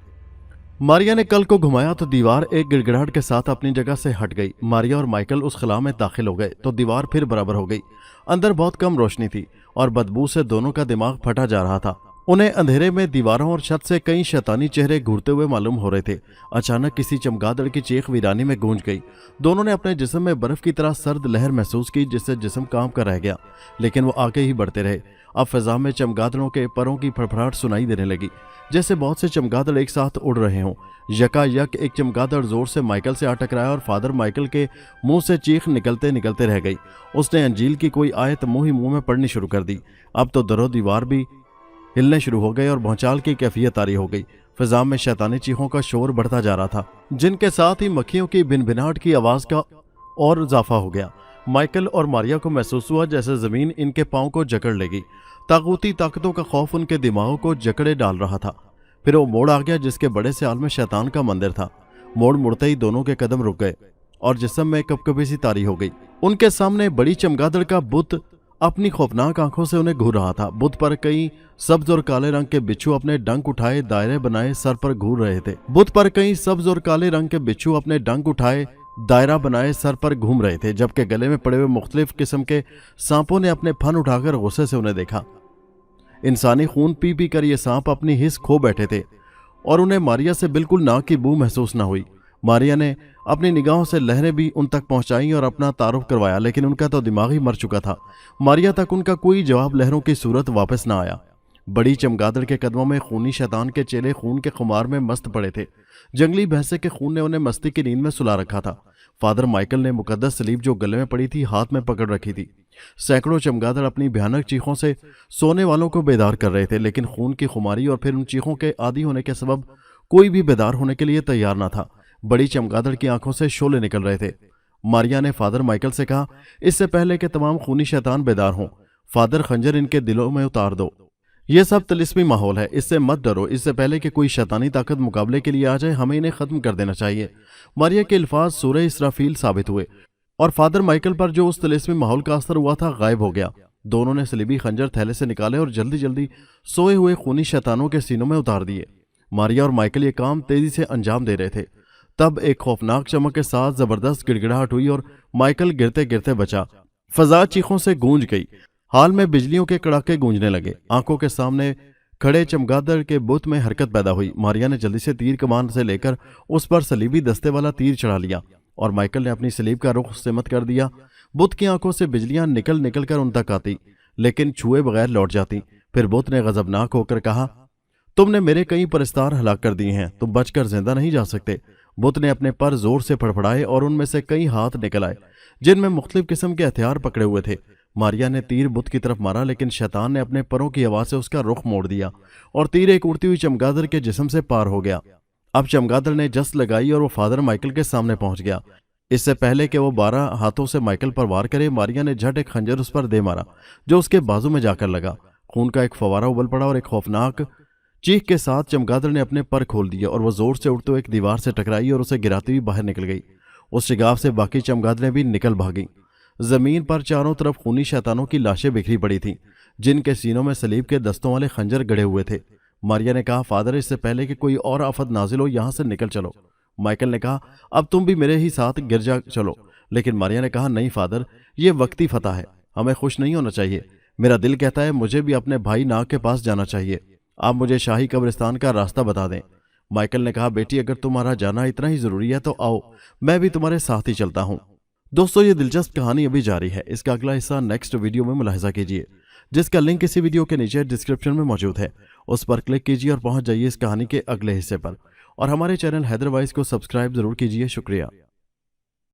मारिया ने कल को घुमाया तो दीवार एक गिड़गिड़ाहट के साथ अपनी जगह से हट गई। मारिया और माइकल उस खला में दाखिल हो गए तो दीवार फिर बराबर हो गई। अंदर बहुत कम रोशनी थी और बदबू से दोनों का दिमाग फटा जा रहा था। उन्हें अंधेरे में दीवारों और छत से कई शैतानी चेहरे घूरते हुए मालूम हो रहे थे। अचानक किसी चमगादड़ की चीख वीरानी में गूंज गई। दोनों ने अपने जिस्म में बर्फ की तरह सर्द लहर महसूस की, जिससे जिस्म कांप कर रह गया, लेकिन वो आगे ही बढ़ते रहे। अब फिजा में चमगादड़ों के परों की फड़फड़ाहट सुनाई देने लगी, जैसे बहुत से चमगादड़ एक साथ उड़ रहे हों। यकायक एक चमगादड़ जोर से माइकल से आ टकराया और फादर माइकल के मुंह से चीख निकलते निकलते रह गई। उसने अंजील की कोई आयत मुंह ही मुंह में पढ़नी शुरू कर दी। अब तो दरो दीवार भी हिलने शुरू हो गए और भौचाल की कैफियत तारी हो गई। फिजा में शैतानी चीखों का शोर बढ़ता जा रहा था, जिनके साथ ही मक्खियों की भिनभिनाहट की आवाज का और इजाफा हो गया। माइकल और मारिया को महसूस हुआ जैसे जमीन इनके पांव को जकड़ लेगी। ताकूती ताकतों का खौफ उनके दिमागों को जकड़े डाल रहा था। फिर वो मोड़ आ गया जिसके बड़े से आल में शैतान का मंदिर था। मोड़ मुड़ते ही दोनों के कदम रुक गए और जिस्म में कपकपी सी तारी हो गई। उनके सामने बड़ी चमगादड़ का बुत अपनी खौफनाक आंखों से उन्हें घूर रहा था। बुत पर कई सब्ज और काले रंग के बिच्छू अपने डंक उठाए दायरे बनाए सर पर घूर रहे थे। बुत पर कई सब्ज और काले रंग के बिच्छू अपने डंक उठाए दायरा बनाए सर पर घूम रहे थे, जबकि गले में पड़े हुए मुख्तलिफ किस्म के सांपों ने अपने फन उठाकर गुस्से से उन्हें देखा। इंसानी खून पी पी कर ये सांप अपनी हिस्स खो बैठे थे और उन्हें मारिया से बिल्कुल नाक की बू महसूस न हुई। मारिया ने अपनी निगाहों से लहरें भी उन तक पहुंचाई और अपना तारुफ करवाया, लेकिन उनका तो दिमाग ही मर चुका था। मारिया तक उनका कोई जवाब लहरों की सूरत वापस न आया। बड़ी चमगादड़ के कदमों में खूनी शैतान के चेले खून के खुमार में मस्त पड़े थे। जंगली भैंसे के खून ने उन्हें मस्ती की नींद में सुला रखा था। फादर माइकल ने मुकद्दस सलीब जो गले में पड़ी थी हाथ में पकड़ रखी थी। सैकड़ों चमगादड़ अपनी भयानक चीखों से सोने वालों को बेदार कर रहे थे, लेकिन खून की खुमारी और फिर उन चीखों के आदी होने के सबब कोई भी बेदार होने के लिए तैयार न था। बड़ी चमगादड़ की आंखों से शोले निकल रहे थे। मारिया ने फादर माइकल से कहा, इससे पहले कि तमाम खूनी शैतान बेदार हों, फादर खंजर इनके दिलों में उतार दो। यह सब तिलिस्मी माहौल है, इससे मत डरो। इससे पहले कि कोई शैतानी ताकत मुकाबले के लिए आ जाए, हमें इन्हें खत्म कर देना चाहिए। मारिया के अल्फाज सूरह इसराफील साबित हुए और फादर माइकल पर जो उस तिलिस्मी माहौल का असर हुआ था गायब हो गया। दोनों ने सलीबी खंजर थैले से निकाले और जल्दी जल्दी सोए हुए खूनी शैतानों के सीनों में उतार दिए। मारिया और माइकल ये काम तेजी से अंजाम दे रहे थे। तब एक खौफनाक चमक के साथ जबरदस्त गिड़गिड़ाहट हुई और माइकल गिरते गिरते बचा। फजा चीखों से गूंज गई। हाल में बिजलियों के कड़ाके गूंजने लगे। आंखों के सामने खड़े चमगादड़ के बुत में हरकत पैदा हुई। मारिया ने जल्दी से तीर कमान से लेकर उस पर सलीबी दस्ते वाला तीर चढ़ा लिया और माइकल ने अपनी सलीब का रुख सिमत कर दिया। बुत की आंखों से बिजलियां निकल निकल कर उन तक आती, लेकिन छुए बगैर लौट जाती। फिर बुत ने गजबनाक होकर कहा, तुमने मेरे कई परस्तार हलाक कर दिए हैं, तुम बचकर जिंदा नहीं जा सकते। बुत ने अपने पर जोर से फड़फड़ाए और उनमें से कई हाथ निकल आए जिनमें मुख्तलिफ किस्म के हथियार पकड़े हुए थे। मारिया ने तीर बुत की तरफ मारा, लेकिन शैतान ने अपने परों की आवाज से उसका रुख मोड़ दिया और तीर एक उड़ती हुई चमगादड़ के जिस्म से पार हो गया। अब चमगादड़ ने जस्त लगाई और वो फादर माइकल के सामने पहुंच गया। इससे पहले कि वो 12 हाथों से माइकल पर वार करे, मारिया ने झट एक खंजर उस पर दे मारा जो उसके बाजू में जाकर लगा। खून का एक फवारा उबल पड़ा और एक खौफनाक चीख के साथ चमगादड़ ने अपने पर खोल दिए और वह जोर से उड़ते हुए एक दीवार से टकराई और उसे गिराती हुई बाहर निकल गई। उस शिगाफ से बाकी चमगादड़ें भी निकल भागी। जमीन पर चारों तरफ खूनी शैतानों की लाशें बिखरी पड़ी थीं, जिनके सीनों में सलीब के दस्तों वाले खंजर गड़े हुए थे। मारिया ने कहा, फादर, इससे पहले कि कोई और आफत नाजिल हो, यहां से निकल चलो। माइकल ने कहा, अब तुम भी मेरे ही साथ गिर जा चलो। लेकिन मारिया ने कहा, नहीं फादर, ये वक्ती फतह है, हमें खुश नहीं होना चाहिए। मेरा दिल कहता है मुझे भी अपने भाई नाग के पास जाना चाहिए। आप मुझे शाही कब्रिस्तान का रास्ता बता दें। माइकल ने कहा, बेटी, अगर तुम्हारा जाना इतना ही जरूरी है तो आओ, मैं भी तुम्हारे साथ ही चलता हूं। दोस्तों, ये दिलचस्प कहानी अभी जारी है। इसका अगला हिस्सा नेक्स्ट वीडियो में मुलाहिजा कीजिए, जिसका लिंक इसी वीडियो के नीचे डिस्क्रिप्शन में मौजूद है। उस पर क्लिक कीजिए और पहुंच जाइए इस कहानी के अगले हिस्से पर। और हमारे चैनल हैदर वाइज को सब्सक्राइब जरूर कीजिए। शुक्रिया।